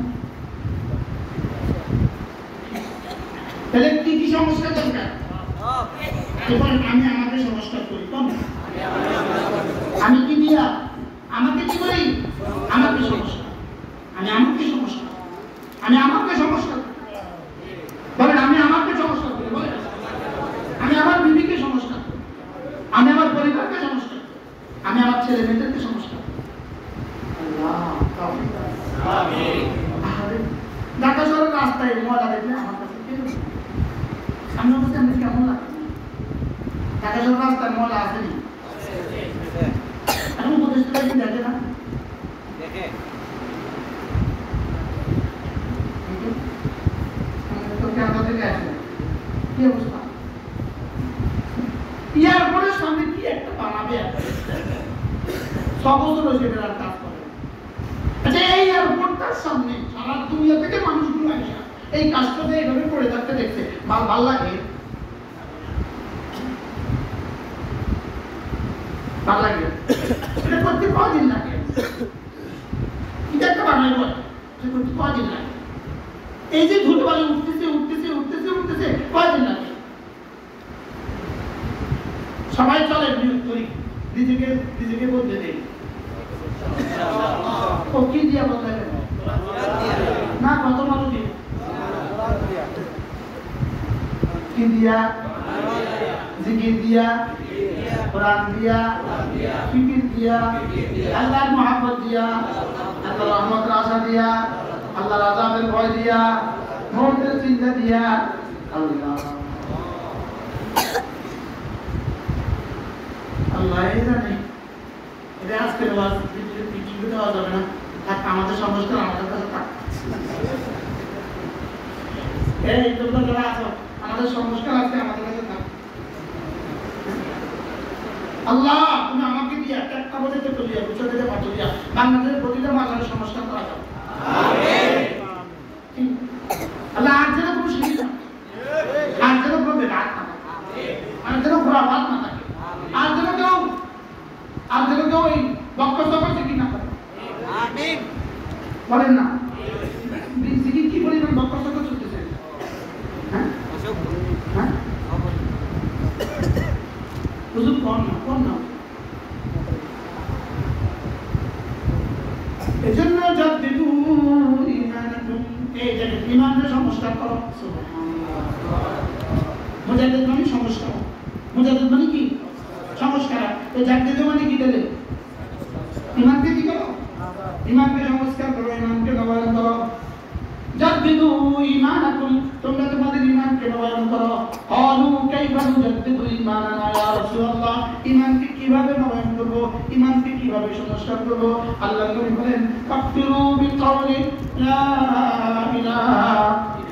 তাহলে কি কি সংস্কার দরকার? এবার আমি আমাকে সংস্কার করি, আমি কি দিয়া আমাকে কি করি? আমাকে সংস্কার, আমি আমাকে সংস্কার, আমি আমাকে সংস্কার বলেন, আমি আমাকে সংস্কার করি বলেন, আমি আমার বিবিকে সংস্কার করি, আমি আমার পরিবারকে সংস্কার করি, আমি আমার ছেলে মেয়েদেরকে সংস্কার করি। ঢাকা শহরের রাস্তায় ময়লা দেখলে আমার কাছে আমি বলছি আমি কেমন লাগে? ঢাকা শহরের রাস্তায় ময়লা আসেনি, এখন উপদেষ্টা কি দেখে না? দেখে কি অবস্থা? এয়ারপোর্টের সামনে কি একটা বানাবে, সবুজ সেটার কাজ করে। আচ্ছা এই এয়ারপোর্টটার সামনে সারা দুনিয়া থেকে মানুষগুলো আসে, এই কাজটাতে এইভাবে পড়ে থাকতে দেখছে, ভাল লাগে? ভাল লাগে? এটা করতে কদিন লাগে? গ্রামে বলে সে করতে কদিন লাগে এই যে ধুলো বালি উঠতেছে উঠতেছে উঠতেছে উঠতেছে কদিন লাগে সবাই চলে নিয়োগ করি নিজেকে নিজেকে বলতে দেয় ও কি দিয়া বলতে না কত মানুষ দিয়ে কি দিয়া জিকির দিয়া কোরআন দিয়া ফিকির দিয়া আল্লাহর মহব্বত দিয়া আল্লাহর রহমতের আশা দিয়া আল্লাহর আযাবের ভয় দিয়া মওতের চিন্তা দিয়া আল্লাহ আল্লাহ জানে এটা আজকের ওয়াজ ভিডিও দেওয়া যাবে না থাক আমাদের সংস্কার আমাদের কাছে থাক এই তোমরা যারা আছো আমাদের সংস্কার আছে আমাদের কাছে থাক আল্লাহ তুমি আমাকে দিয়ে একটা বলতে চলিয়া বুঝতে দিতে পারছো দিয়া বাংলাদেশের প্রতিটা মানুষের সংস্কার করা যাবে আমিন আল্লাহ আর যেন কোনো শিরিক না আর যেন কোনো বেদাত না থাকে আর যেন খুরাফাত না থাকে আর যেন কেউ এই বক্তব্য কি না করে আমিন বলেন না জিকির কি পরিমাণ বক্তব্য চলতেছে হ্যাঁ হ্যাঁ হুজুর কোন না এজন্য জাদ্দিদু ঈমানাকুম এই যে ঈমানের সংস্কার করো সুবহানাল্লাহ মুজাদ্দিদ মানে সংস্কার মুজাদ্দিদ মানে কি সংস্কার এই জাদ্দিদ মানে কি দিলে ঈমানকে কি করো ঈমানকে সংস্কার করো ঈমানকে নবায়ন করো জাদ্দিদু ঈমানাকুম তোমরা তোমাদের ঈমানকে নবায়ন করো ক্বালু কাইফা নুজাদ্দিদু ঈমানানা ইয়া রাসূলুল্লাহ ঈমানকে কিভাবে নবায়ন করব ঈমানকে কিভাবে সংস্কার করব আল্লাহ নবী বলেন কাফিরু বিকাউলি লা ইলাহা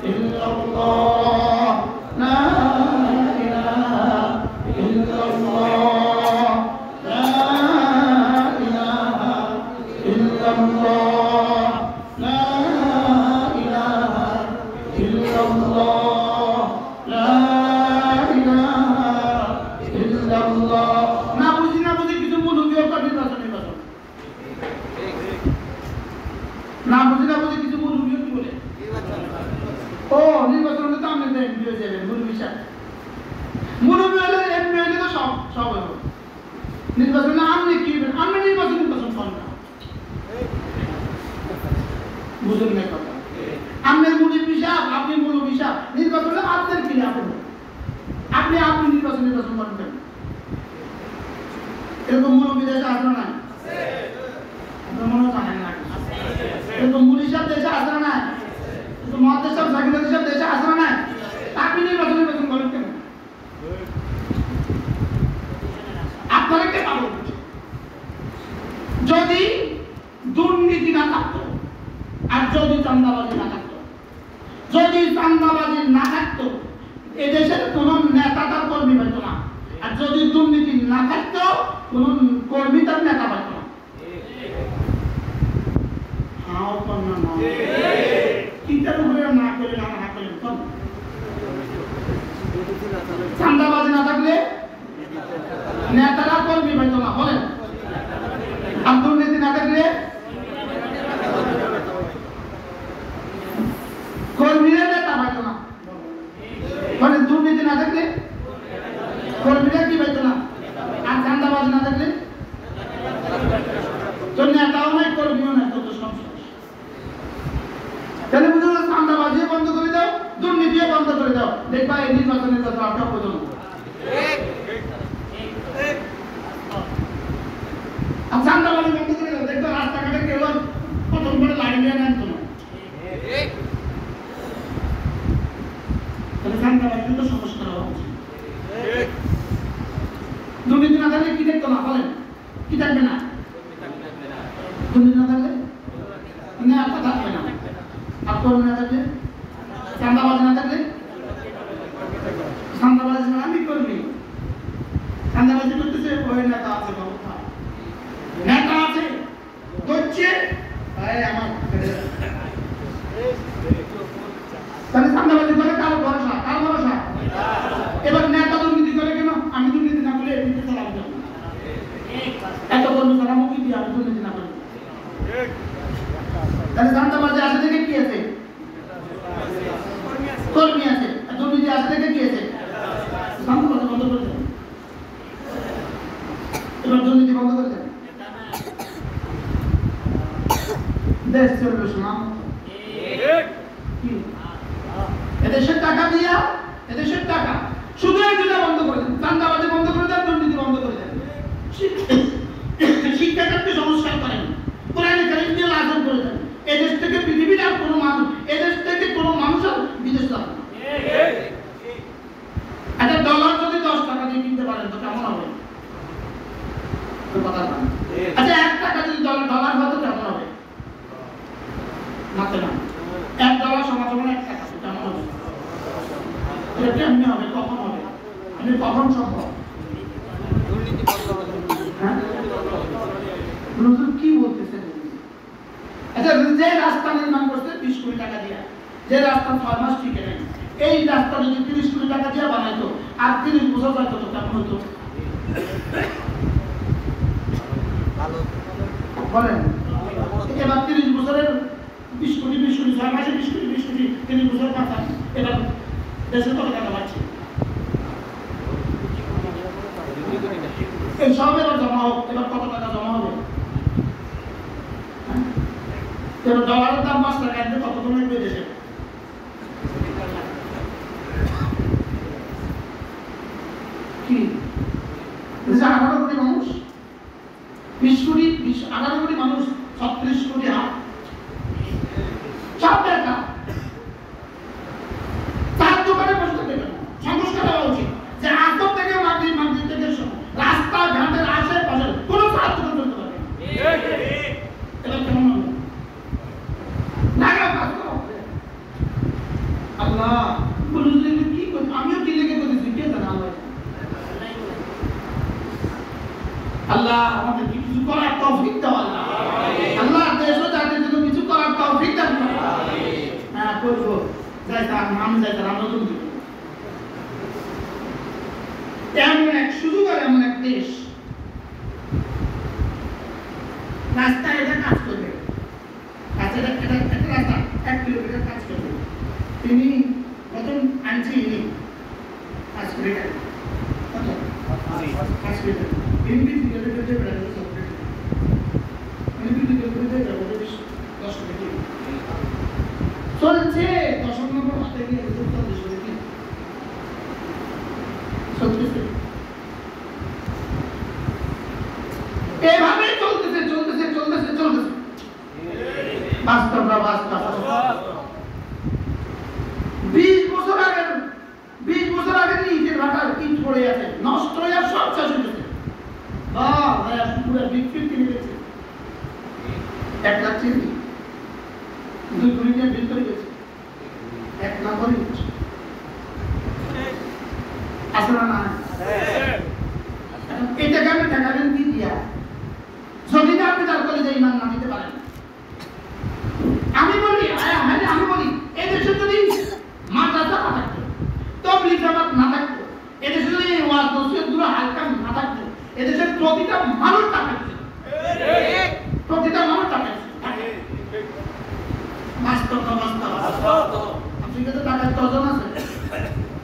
ইল্লাল্লাহ লা ইলাহা ইল্লাল্লাহ লা ইলাহা ইল্লাল্লাহ লা ইলাহা ইল্লাল্লাহ লা ইলাহা ইল্লাল্লাহ না বুঝি কিছু মুলুকিও করে নির্বাচন না বুঝি কিছু মুলুকিও কি বলে ও নির্বাচন হলে তো আমি এমপি হয়ে যাবেন মুলুকি সাহেব মুলুকি হলে এমপি হলে তো সব হবে নির্বাচনে আপনি কি আপনি নির্বাচন করেন না বুঝুন না কথা আপনার মুলুকি সাহেব আপনি মুলুকি সাহেব নির্বাচনে আপনার কি লাভ হবে আপনি নির্বাচন করেন কেন এরকম মুলুকি দেশে আসবে না আপনার মনে জানেন না এরকম মুলুকি সাহেব দেশে আসবে না মহাদেশ সাহেব জাকির সাহেব দেশে আসবে না আপনি নির্বাচন করেন কেন আপনারা কে পাবো যদি দুর্নীতি না থাকতো আর যদি চাঁদাবাজি না থাকতো যদি চাঁদাবাজি না থাকতো এদেশের কোন নেতা তার কর্মী পাইতো না আর যদি দুর্নীতি না থাকতো কোন কর্মী তার নেতা পাইতো না চাঁদাবাজি না থাকলে নেতারা কর্মী পাইতো না বলেন আর দুর্নীতি না থাকলে কর্মীরা নেতা পাইতো না মানে দুর্নীতি না থাকলে কর্মীরা কি পাইতো না আর চাঁদাবাজি না থাকলে তো নেতাও নাই কর্মীও নাই কত সমস্যা তাহলে বুঝলো চাঁদাবাজিও বন্ধ করে দাও দুর্নীতিও বন্ধ করে দাও দেখবা এই নির্বাচনের কথা আটকা পর্যন্ত আর চাঁদাবাজি বন্ধ করে দাও দেখবা রাস্তাঘাটে কেউ প্রথম করে লাইন দিয়ে নেন তো তাহলে চাঁদাবাজি তো সংস্কার হওয়া উচিত দুর্নীতি না থাকলে কি দেখতো না বলেন কি থাকবে না দুর্নীতি না থাকলে নেতা থাকবে না আর কর্মী না থাকলে চাঁদাবাজি না থাকলে চাঁদাবাজি আমি কর্মী চাঁদাবাজি করতেছে ওই নেতা আছে নেতা আছে করছে আমার তাহলে চাঁদাবাজি করে কার ভরসা এবার নেতা দুর্নীতি করে কেন আমি দুর্নীতি না করলে এমনিতে চালাবো এত কর্মী ছাড়া মুখি দিয়ে আমি দুর্নীতি না করি তাহলে চাঁদাবাজি আসে থেকে কি আছে? কর্মী আছে। আর দুর্নীতি আসে থেকে কি আছে? চাঁদাবাজি বন্ধ করে দেন। এবার দুর্নীতি বন্ধ করে দেন, দেশ চলবে শোনা। এদেশের টাকা দিয়া, এদেশের টাকা শুধু এই দুটা বন্ধ করে দেন, চাঁদাবাজি বন্ধ করে দেন, দুর্নীতি বন্ধ করে দেন, শিক্ষা ক্ষেত্রে সংস্কার করেন, কোরআন কারীম দিয়ে লালন করে দেন। এদেশ থেকে পৃথিবীর আর কোনো মানুষ, এদেশ থেকে কোনো মানুষ আর বিদেশ যাবে না। একটা ডলার যদি 10 টাকা দিয়ে কিনতে পারেন তো কেমন হবে? কথা না। আচ্ছা 1 টাকা যদি ডলার হয় তো কেমন হবে? মাত্র না। $1 সমান 1 টাকা, কেমন হবে? এটা কেমনে হবে? কখন হবে? আমি কখন সম্ভব? কি বলতেছেন? আচ্ছা যে রাস্তা নির্মাণ করতে 20 কোটি টাকা দিয়া, যে রাস্তা 6 মাস টিকে নেই, এই রাস্তা যদি 30 কোটি টাকা দিয়ে বানাইতো আর 30 বছর যাইতো তো কেমন হতো? বলেন। এবার 30 বছরের 20 কোটি 6 মাসে 20 কোটি 30 বছর পাতা, এবার দেশে কত টাকা বাড়ছে? এই সব এবার জমা হোক, এবার কত টাকা জমা হবে? এবার ডলারের দাম 5 টাকা, এতে কত কমে দেশে? কি 18 কোটি মানুষ, 20 কোটি 18 কোটি মানুষ, 36 কোটি হাত, সব টাকা তার দোকানে বসে থাকে। সংস্কার হওয়া উচিত যে আতর থেকে মাগরিব থেকে রাস্তা ঘাটের আশেপাশে কোনো সাহায্য করতে পারবে না। এটা কেমন হবে? আল্লাহ বলুন কি করতে, আমিও কি লেগে করেছি কে জানে? আল্লাহ আমাদের কিছু করার তৌফিক দাও। আল্লাহ আল্লাহ দেশ ও জাতির জন্য কিছু করার তৌফিক দাও। হ্যাঁ করবো, যাই তার নাম যাই তার আমরা তুমি এমন এক সুযোগ আর এমন এক দেশ রাস্তায় এটা কাজ করবে, রাস্তা 1 কিলোমিটার কাজ করবে। তিনি প্রথম আনছি ইনি 5 কিলোমিটার, কত 5 কিলোমিটার ইনি কিলোমিটার বেড়াতে চলবে, মানে 2 কিলোমিটার যাবে 10 কিলোমিটার চলছে। 10 নম্বর হাতে গিয়ে এভাবে চলতেছে চলতেছে চলতেছে চলতেছে। বাস্তব 20 বছর আগে ইটের ভাটার ইট পড়ে আছে, নষ্ট হয়ে সব শেষ হয়ে গেছে। পুরো বিক্রি কিনে গেছে, 1 লাখ চিনি 2 কোটি টাকা বিল করে গেছে, 1 লাখ করে আসলে না। এটাকে আমি ঠেকাবেন কি দিয়া? যদি না আপনি তার কলেজে ইমান না দিতে পারেন। আমি বলি এদেশে যদি মাদ্রাসা না থাকতো, তাবলীগ জামাত না থাকতো, এদেশে যদি ওয়াজ নসিহতগুলো হালকা না থাকতো, এদেশের প্রতিটা মানুষ টাকা দিত, প্রতিটা মানুষ টাকা দিত। বাস্তব। আফ্রিকাতে টাকার কজন আছে?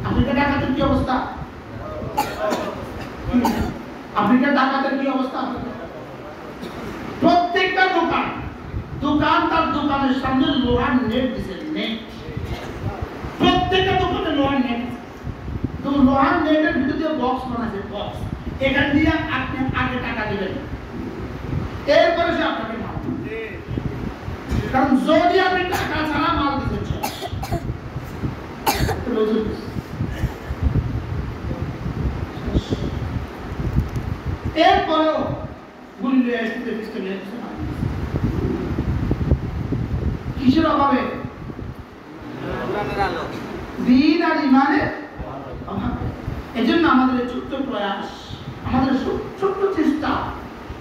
আফ্রিকা টাকাতের কি অবস্থা? আফ্রিকার ডাকাতের কি অবস্থা? প্রত্যেকটা দোকান তার দোকানের সামনে লোহার নেট দিছে, নেট। প্রত্যেকটা দোকানে লোহার নেট, তো লোহার নেটের ভিতরে বক্স বানাছে, বক্স। এখান দিয়ে আপনি আগে টাকা দিবেন, এরপরে সে আপনাকে মাল দিবে। কারণ যদি আপনি টাকা ছাড়া মাল দিতে চান, এরপরেও গুলি আসতে কিসের অভাবে? দিন আর ইমানের অভাবে। এজন্য আমাদের ছোট্ট প্রয়াস, আমাদের ছোট্ট চেষ্টা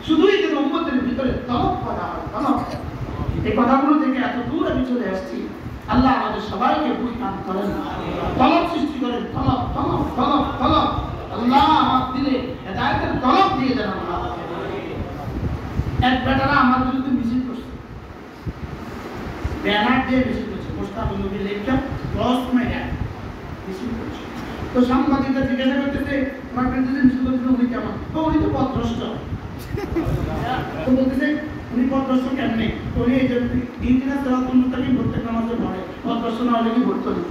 শুধুই যেন উম্মতের ভিতরে তলব করা হয়, তলব। এই কথাগুলো থেকে এত দূর আমি চলে আসছি। আল্লাহ আমাদের সবাইকে বুঝদান করেন, তলব সৃষ্টি করেন, তলব তলব তলব তলব। আল্লাহ আমার দিলে হেদায়েতের তলব দিয়ে দেন। আল্লাহ, 1 বেটারা আমার বিরুদ্ধে মিছিল করছে, ব্যানার দিয়ে বেশি করছে, মোস্তাফিজ নবী লেখা ক্রস মেগা বেশি করছে। তো সাংবাদিকরা জিজ্ঞাসা করতেছে তোমার প্রেসিডেন্ট মিছিল করতেছে উনি কেমন? তো উনি তো পথভ্রষ্ট। তো বলতেছে উনি পথভ্রষ্ট কেমনে? তো উনি এই যে ইহদিনা সিরাতাল মুস্তাকিম প্রত্যেক নামাজে পড়ে, পথভ্রষ্ট না হলে কি পড়তো না?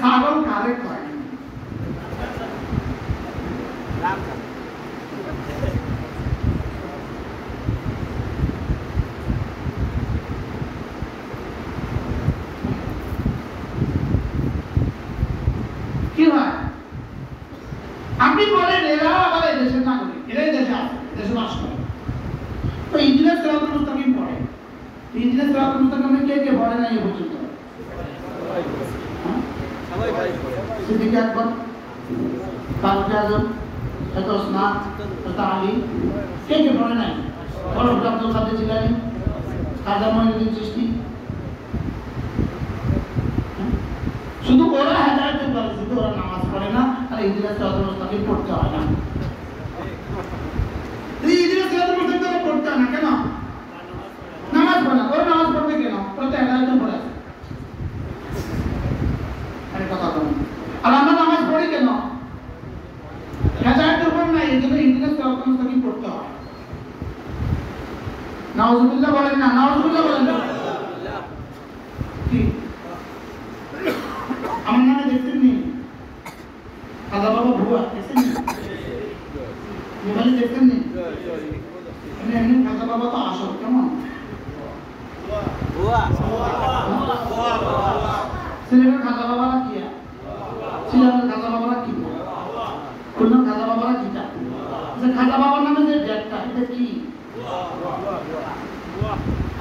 ছাগল কারে কয়? কি হয়? আপনি বলেন এরা আবার এই দেশের নাগরিক, এরাই দেশে আছে, দেশে বাস করে। তো ইঞ্জিনিয়ার সিরাতাল মুস্তাকিম পড়ে, ইঞ্জিনিয়ার সিরাতাল মুস্তাকিম কে কে পড়ে না এই পর্যন্ত? সিদ্দিক আকবর, ফারুক আজম, ওসমান, আলী, কে কে পড়ে নাই? হযরত আব্দুল কাদের জিলানী, খাজা মঈনুদ্দিন চিশতি। শুধু ওরা হেদায়েতের পরে, শুধু ওরা নামাজ পড়ে না, আর ইহদিনাস সিরাতাল মুস্তাকিম পড়তে হয় না। ইহদিনাস সিরাতাল মুস্তাকিম পড়তে হয় না কেন? নামাজ পড়ে না। ওরা নামাজ পড়বে কেন? ওরা তো হেদায়েতের পরে আছে। আরে কথা বলুন। আর আমরা নামাজ পড়ি কেন? হেদায়েতের উপর না, এই জন্য ইহদিনাস সিরাতাল মুস্তাকিম পড়তে হয়। নাউজুবিল্লাহ বলেন না, নাউজুবিল্লাহ বলেন না। কি আমার নামে দেখছেন নি? খাজা বাবা ভুয়া দেখছেন নি? মোবাইলে দেখছেন নি? এমনি খাজা বাবা তো আসল কেমন? সিলেটের খাজা বাবারা কি? সিলেটের খাজা বাবারা কি? খুলনার খাজা বাবারা কিটা? খাজা বাবার নামে যে ডেটটা, এটা কি?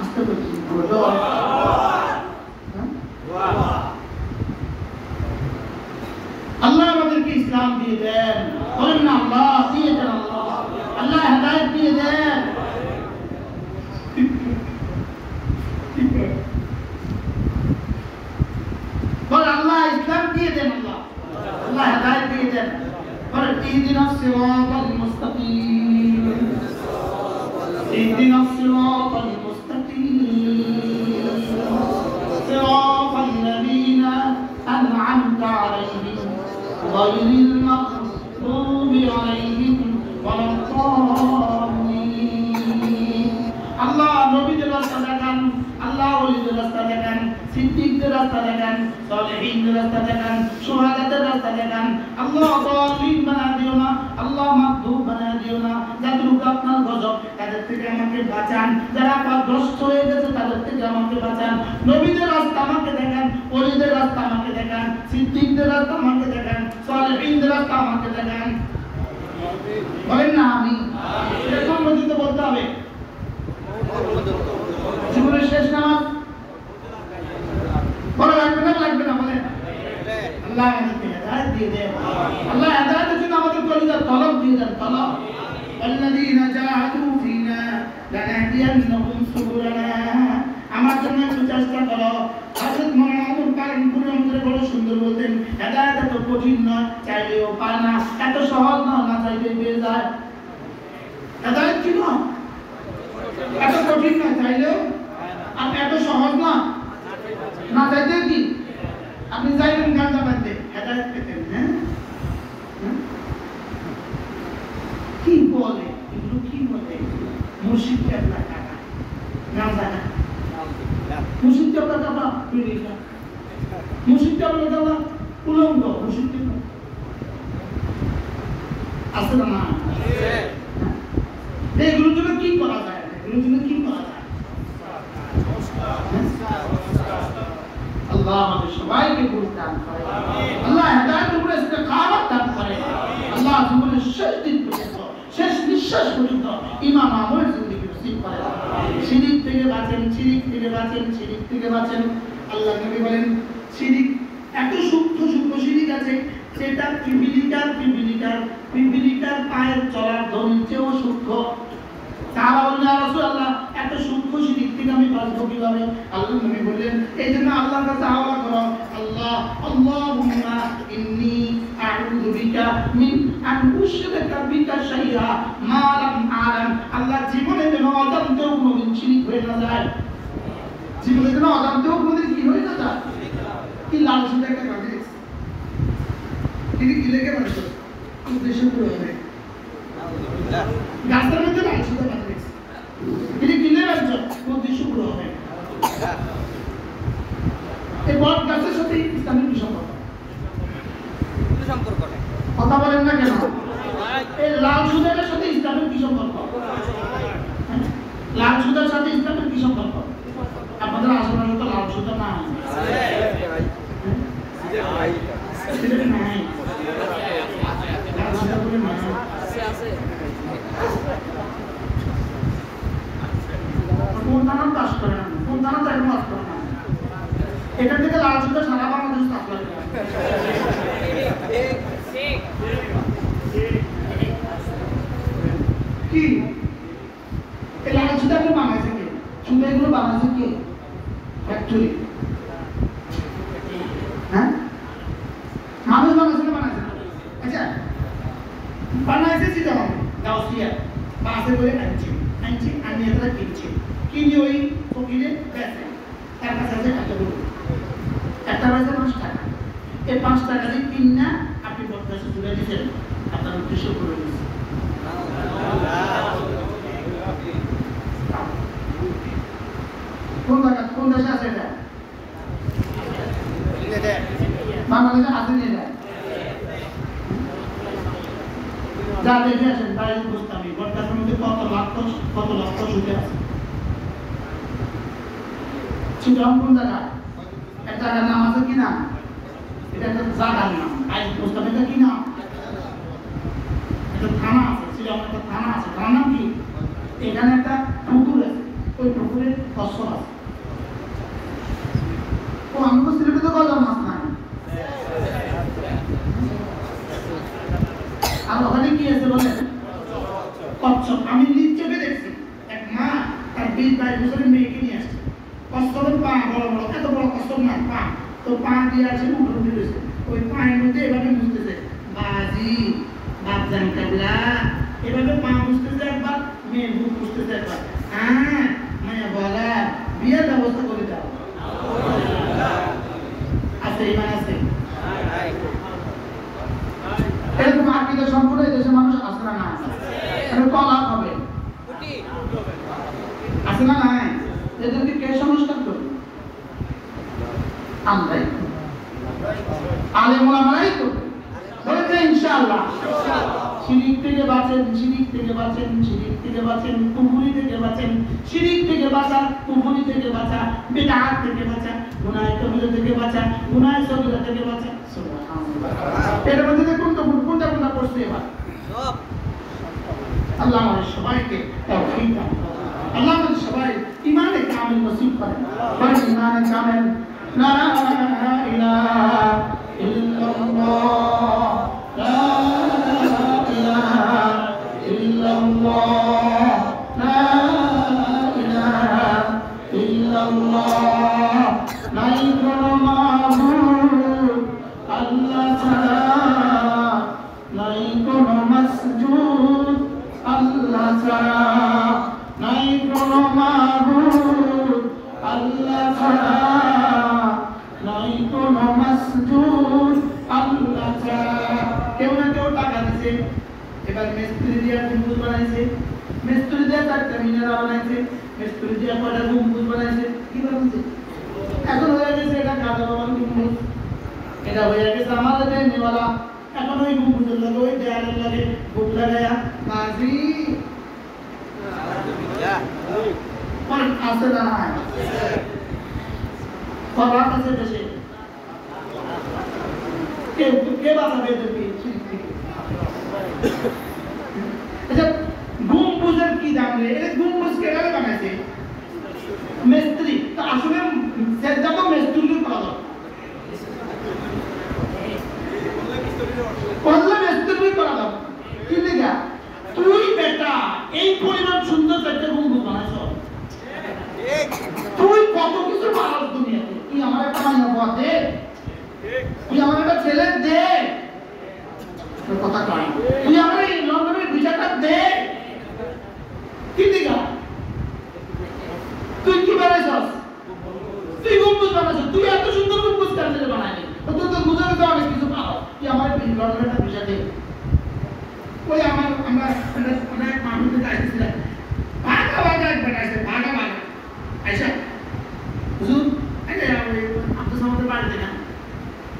আস্তে বলছি আল্লাহ আমাদেরকে ইসলাম দিয়ে দেন, বলেন না আল্লাহ দিয়ে দেন, আল্লাহ হেদায়েত দিয়ে দেন। বল আল্লাহ ইসলাম দিয়ে দেন, আল্লাহ হেদায়েত দিয়ে দেন। বলেন ইহদিনাস সিরাতাল মুস্তাকিম, ইহদিনাস সিরাতাল মুস্তাকিম, সিরাতাল লাযীনা আন'আমতা আলাইহিম গায়রিল মাগদুবি আলাইহিম ওয়ালাদ-দাল্লিন। আল্লাহ নবীদের রাস্তা দেখান, আল্লাহ ওলিদের রাস্তা দেখান, সিদ্দিকদের রাস্তা দেখান, সালেহীনদের রাস্তা দেখান, শুহাদাদের রাস্তা দেখান। আল্লাহ দাল্লিন বানা দিও না, আল্লাহ মাগদুব বানা দিও না। যাদের উপর আপনার গজব, তাদের থেকে আমাকে বাঁচান। যারা পথভ্রষ্ট হয়ে গেছে, তাদের থেকে আমাকে বাঁচান। নবীদের রাস্তা আমাকে দেখান, ওলিদের রাস্তা আমাকে দেখান, সিদ্দিকদের রাস্তা আমাকে দেখান, সালেহীনদের রাস্তা আমাকে দেখান। বলেন না আমি এরকম পর্যন্ত বলতে হবে। জীবনের শেষ নামাজ বলা লাগবে না, লাগবে না? বলেন আল্লাহ আমাদেরকে হেদায়েত দিয়ে দেন, আল্লাহ হেদায়েতের জন্য আমাদের কলিজার তলব দিয়ে দেন, তলব। আল্লাযীনা জাহাদু ফিনা লানাহদিয়ান্নাহুম সুবুলানা। আমার জন্য একটু চেষ্টা করো। হযরত মাওলানা আবুল কালাম পুরি আমাদের বড় সুন্দর বলতেন, হেদায়েত এত কঠিন নয়, চাইলেও পায় না, এত সহজ নয়, না চাইলে পেয়ে যায়। হেদায়েত কি নয়, এত কঠিন নয়, চাইলেও, আর এত সহজ না, না চাইতে কি? আপনি চাইলেন গাঁজা বাঁধতে, হেদায়েত পেতেন। হ্যাঁ, কি বলে এগুলো? কি বলে? মুর্শিদ কেবলা টাকা গাঁজা না, মুর্শিদ কেবলা টাকা বিড়ি না, মুর্শিদ কেবলা টাকা উলঙ্গ, মুর্শিদ কেবলা আছে না? এগুলোর জন্য কি করা যায়? এগুলোর জন্য কি করা যায়? আল্লাহ আমাদের সবাইকে বুঝ দান করে, আল্লাহ হেদায়েতের উপরে ইস্তেকামত দান করে, আল্লাহ জীবনের শেষ দিন পর্যন্ত, শেষ নিঃশ্বাস পর্যন্ত ইমাম আমল জিন্দেগি নসিব করে। শিরিক থেকে বাঁচেন, শিরিক থেকে বাঁচেন, শিরিক থেকে বাঁচেন। আল্লাহ নবী বলেন শিরিক এত সূক্ষ্ম সূক্ষ্ম শিরিক আছে, সেটা পিপিলিকার পায়ের চলার ধ্বনির চেয়েও সূক্ষ্ম। সাহাবা বললেন ইয়া রাসূলুল্লাহ, এত সূক্ষ্ম শিরিক থেকে আমি বাঁচবো কিভাবে? আল্লাহ নবী বললেন এই জন্য আল্লাহর কাছে আওয়াজ করো, আল্লাহ আল্লাহ আল্লাহুম্মা ইন্নী আউযু বিকা মিন আন উশরিকা বিকা শাইআ মা লাম আ'লাম। আল্লাহ জীবনে যেন অজান্তেও কোনোদিন শিরক হয়ে না যায়, জীবনে যেন অজান্তেও কোনোদিন কি হয়ে না যায়। কি লাল সুতা একটা কাজে তিনি কি লেগে বলছো উদ্দেশ্য পুরো হবে গাছের মধ্যে লাল সুতা কাজে তিনি কি লেগে বলছো উদ্দেশ্য পুরো হবে। এই বট গাছের সাথে ইসলামের কি সম্পর্ক? সম্পর্ক নেই, কথা বলেন না কেন? এই লাল সুতার সাথে ইসলামের কি সম্পর্ক? লাল সুতার সাথে ইসলামের কি সম্পর্ক? আপনাদের আশেপাশে তো লাল সুতা না কোন থানার কাজ করে না, কোন থানা তো এখন কাজ করে না। এখান থেকে লাল সুতা সারা বাংলাদেশ সাপ্লাই করে। কি এই লাল সুতা গুলো বানাইছে কে? সুতা এগুলো বানাইছে কে? ফ্যাক্টরি, হ্যাঁ মানুষ বানাইছে না বানাইছে? আচ্ছা বানাইছে যেটা হবে গাউসিয়া বাসে করে আনছে আমি এটা কিনছি, কিনে ওই ফকিরে বেচে, তার কাছে আছে টাকাগুলো, একটা পয়সা 5 টাকা। এই 5 টাকা দিয়ে কিনা আপনি বদমাশি তুলে দিচ্ছেন, আপনার উদ্দেশ্য করে দিচ্ছেন। কোন জায়গা কোন দেশে আছে এটা? বাংলাদেশে আছে নিয়ে যায় যা দেখে আসেন তাই বুঝতে আমি বটগাছের মধ্যে কত লক্ষ সুখে আছে। চিটাং কোন জায়গা? একটা জায়গার নাম আছে কি না? এটা একটা জায়গার নাম, আই বুঝতাম এটা কি নাম? একটা থানা আছে, চিটাং একটা থানা আছে, থানার নাম কি? এখানে একটা পুকুর আছে, ওই পুকুরে ফসল আছে। ও আমি তো সিলেটে তো গজার মাছ নাই, আর ওখানে কি আছে বলে কচ্ছপ। আমি নিজ চোখে দেখছি এক মা তার 20-22 বছরের মেয়েকে নিয়ে আসছে, কচ্ছপের পা বড় বড়, এত বড় কচ্ছপ না পা, তো পা দিয়ে আছে উঠে উঠে রয়েছে, ওই পায়ের মধ্যে এভাবে মুছতেছে, বাজি বাপজান কাবলা এভাবে পা মুছতেছে একবার, মেয়ের বুক মুছতেছে একবার। হ্যাঁ মায়া বলা বিয়ের ব্যবস্থা করে দাও আছে, ইমান আছে। এরকম আকীদা সম্পূর্ণ এই দেশের মানুষ আছে না? না কলা হবে আছে না? নাই এদেরকে কে সংস্কার করবে? আমরাই, আলেম ওলামারাই করবে। বলতে ইনশাআল্লাহ শিরিক থেকে বাঁচেন, শিরিক থেকে বাঁচেন, শিরিক থেকে বাঁচেন, কুফরি থেকে বাঁচেন, শিরিক থেকে বাঁচা, কুফরি থেকে বাঁচা, বিদআত থেকে বাঁচা, গুনাহ কবিরা থেকে বাঁচা, গুনাহ সগীরা থেকে বাঁচা। সুবহানাল্লাহ। এর মধ্যে কোনটা করছে এবার? সব। আল্লাহ আমাদের সবাইকে তৌফিক দান করেন, আল্লাহ আমাদের সবাই ঈমানে কামিল নসিব করেন। বলেন ঈমানে কামিল। লা ইলাহা ইল্লাল্লাহ, লা ইলাহা ইল্লাল্লাহ, লা ইলাহা ইল্লাল্লাহ। নাই কোনো মাবুদ আল্লাহ ছাড়া, নাই কোনো মাসজুদ আল্লাহ ছাড়া, নাই কোনো মাবুদ আল্লাহ ছাড়া, নাই কোনো মাসজুদ আল্লাহ ছাড়া। কেউ না কেউ টাকা দিছে, এবার মিস্ত্রি দিয়ে গম্বুজ বানাইছে, মিস্ত্রি দিয়ে 4টা মিনারা বানাইছে, মিস্ত্রি দিয়ে 5টা গম্বুজ বানাইছে। কি বানাইছে? এখন হয়ে গেছে এটা কাদা বাবার গম্বুজ, এটা হয়ে গেছে আমাদের নেওয়ালা। এখন ওই গম্বুজের লাগে, ওই দেয়ালের লাগে বুক লাগায়া কাজী আছে না? কবার আছে দেশে কে বাঁচাবে এদেরকে? আচ্ছা গম্বুজের কি দাম রে? এটা গম্বুজ কে বানাইছে? মিস্ত্রি। তো আসলে সেটা তো মিস্ত্রি করা, বললে মিস্ত্রি করা দাও। কি লেগা? তুই বেটা এই পরিমাণ সুন্দর একটা গম্বুজ বানাইছ, তুই কত কিছু বানাস দুনিয়াতে, তুই আমার একটা মাইনা বাদ দে। ছেলে দে কথা কয় তুই আমার এই লন্ডনের ভিসাটা দে কি দিগা তুই কি বানাইছস তুই গম্বুজ বানাইছস তুই এত সুন্দর গম্বুজ কাটতে বানাইলি তো তুই তো বুঝাতে তো অনেক কিছু পাও তুই আমার লন্ডনের ভিসা দে ওই আমরা অনেক মানুষদের আইছিলেন ভাগা ভাগা বানাইছে ভাগা ভাগা আচ্ছা হুজুর আরে আপনি আমাদের বাড়িতে না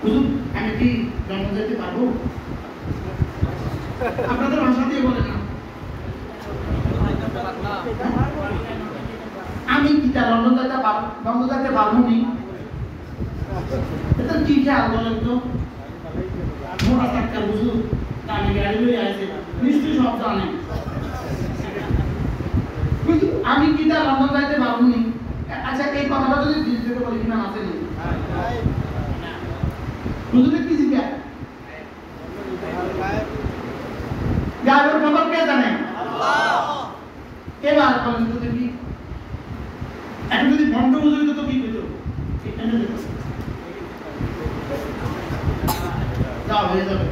হুজুর আমি কি লন্ডন যেতে পারবো আপনাদের ভাষা দিয়ে বলেন না আমি কি তা লন্ডন যেতে পারবো নি এটা কি খেয়াল বলেন তো মোটা টাকা হুজুর আমি গাড়ি লয়ে আইছি নিশ্চয়ই সব জানেন আমি কি তা লন্ডন যেতে পারবো নি আচ্ছা এই কথাটা যদি দিল থেকে বলি কিনা আছে নি হুজুরে কি জিজ্ঞাসা গায়ের খবর কে জানে আল্লাহ এবার বলেন তো দেখি এখন যদি ভণ্ড হুজুর তো কি হইতো এখানে দেখো যাও হয়ে যাবে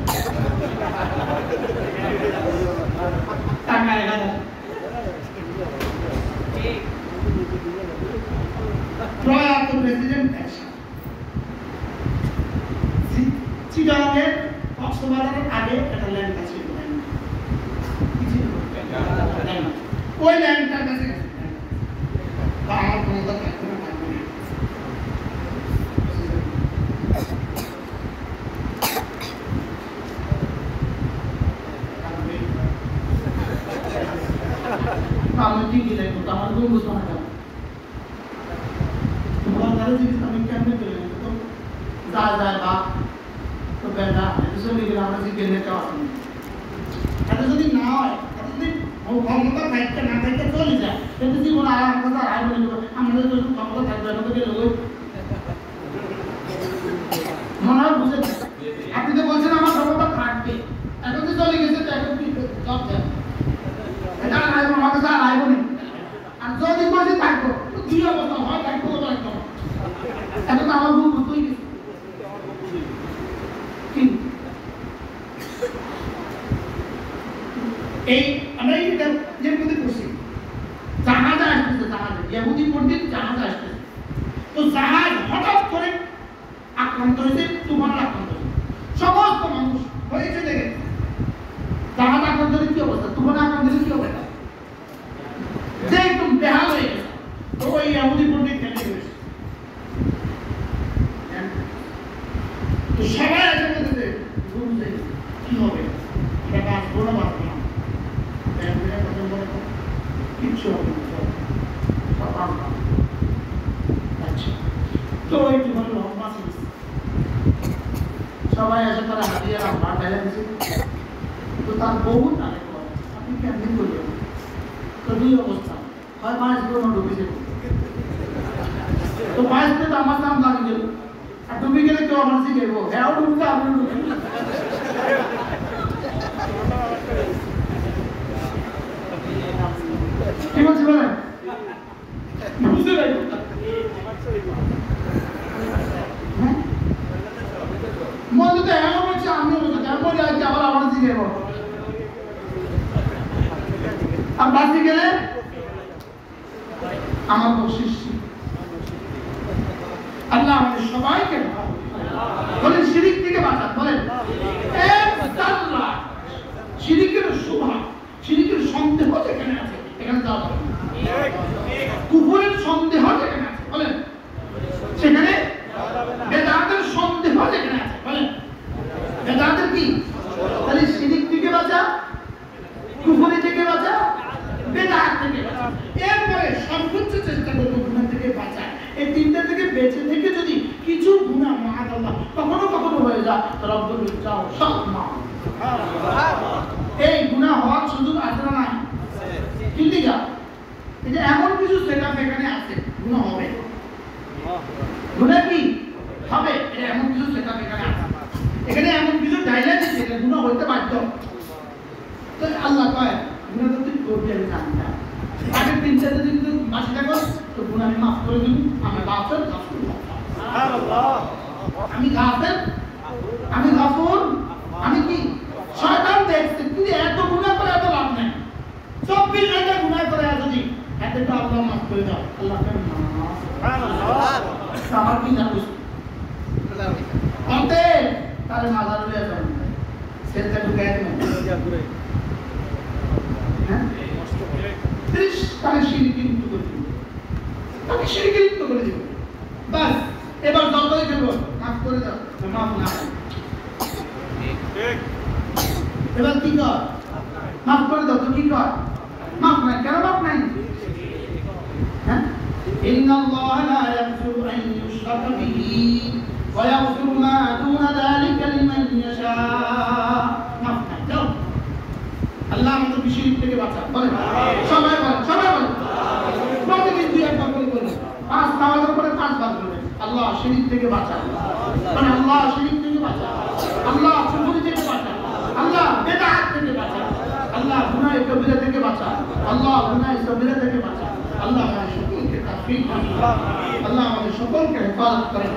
টাকা এখানে প্রয়াত প্রেসিডেন্ট চিটাগংয়ের কক্সবাজারের আগে একটা ল্যান্ড আছে ওই ল্যান্ডটার কাছে আমার ক্ষমতা থাকবে না আমি ঠিকই লাগবো তো আমার গম্বুজ বানাতে হবে তোমার দ্বারা জিনিস আমি কেমনে চলে তো যায় বাপ তো বেটা এটা চলে গেলে আমরা যে কেন্দ্রে চাওয়া এটা যদি না হয় যদি ক্ষমতা থাকতে না থাকতে চলে যায় কিন্তু জীবন আর কথা আর বলে আমাদের তো ক্ষমতা থাকবে না তো গেলে ওই মনে হয় বুঝে আপনি তো বলছেন আমার ক্ষমতা থাকবে এখন তো চলে গেছে তো এখন কি জব দেন এটা আর আমার কাছে আর আইব না আর যদি বসে থাকবো তো দুই অবস্থা হয় থাকবো তো একদম এখন তো আমার ভুল বুঝতেই গেছে এই আমরা এটা যে মধ্যে পড়ছি জাহাজ আসছে জাহাজ ইহুদি পণ্ডিত জাহাজ আসছে তো জাহাজ হঠাৎ করে আক্রান্ত হয়েছে তুফান আক্রান্ত হয়েছে সমস্ত মানুষ হয়েছে দেখে জাহাজ আক্রান্ত হলে কি অবস্থা তুফান আক্রান্ত হলে কি অবস্থা যে একদম বেহাল হয়ে গেছে তো ওই ইহুদি পণ্ডিত কেটে গেছে তো সবাই এসে বলতেছে কি হবে এটা কাজ বড় বাড়বে না কিচ্ছু হবে না আচ্ছা তো একটু ভালো লম্বা ছিল সবাই এসে তারা হাতিয়ে রান্না ঢেলে দিয়েছে তো তার বহু তারে করে আপনি কেমনি করবেন তো দুই অবস্থা হয় মাছ গুলো ডুবেছে তো মাছ তো আমার নাম লাগে গেল আর ডুবে গেলে কেউ আমার শিখে গেবো হ্যাঁ ডুবতে আপনি ডুবে কি বলছি বলেন বুঝতে পারি মনে তো এমন হচ্ছে আমি এমন যাচ্ছি আবার আমার দিকে আর বাসে গেলে আমার বকশিস আল্লাহ আমাদের সবাইকে বলেন শিরিক থেকে বাঁচান বলেন শিরিকের শোভা শিরিকের সন্দেহ যেখানে আছে এখানে যাওয়া যাবে কুফরের সন্দেহ যেখানে আছে বলেন সেখানে বেদাতের সন্দেহ যেখানে আছে বলেন বেদাতের কি তাহলে শিরিক থেকে বাঁচা কুফরি থেকে বাঁচা বেদাত থেকে বাঁচা এরপরে সর্বোচ্চ চেষ্টা করবো গুনাহ থেকে বাঁচা এই তিনটা থেকে বেঁচে থেকে যদি কিছু গুনাহ মাআল্লাহ কখনো কখনো হয়ে যায় তো রব্বুল ইজ্জাত সব মাফ এই গুনাহ হওয়ার সুযোগ আছে না নাই কিন্তু এটা এমন কিছু সেটআপ এখানে আছে গুনাহ হবে গুনাহ কি হবে এটা এমন কিছু সেটআপ এখানে আছে এখানে এমন কিছু ডায়লগ আছে যেটা গুনাহ হইতে বাধ্য তো আল্লাহ কয় গুনাহ তো তুই করবি আমি জানি না আগে তিনটা যদি তুই মাসি থাকো তো গুনাহ আমি মাফ করে দিব আমি গাফেল সুবহানাল্লাহ আমি গাফেল আমি মাজার হয়ে যাবেন সেটা ঢুকায় দেবেন হ্যাঁ 30 তাহলে শিরকি মুক্ত করে দিবেন তাকে শিরকি মুক্ত করে দিবেন বাস এবার যতই দেবো মাফ করে দাও মাফ না এবার কি কর মাফ করে দাও তো কি কর মাফ নাই কেন মাফ নাই হ্যাঁ ইন্নাল্লাহ লা ইয়াগফিরু আন ইউশরাকা বিহি ওয়া ইয়াগফিরু মা দুনা যালিকা লিমান ইয়াশা মাফ নাই যাও আল্লাহ আমাদের শিরক থেকে বাঁচান বলেন সবাই বলেন প্রতিদিন দুই একবার করে বলুন পাঁচ নামাজের পরে 5 বার বলবেন আল্লাহ শিরক থেকে বাঁচান মানে আল্লাহ শিরক থেকে বাঁচান আল্লাহ কুফরি থেকে বাঁচান আল্লাহ বিদআত থেকে বাঁচান আল্লাহ গুনাহ কবিরা থেকে বাঁচান আল্লাহ গুনাহ সগীরা থেকে বাঁচান আল্লাহ আমাদের সকলকে তাওফীক দান আল্লাহ আমাদের সকলকে হেফাজত করেন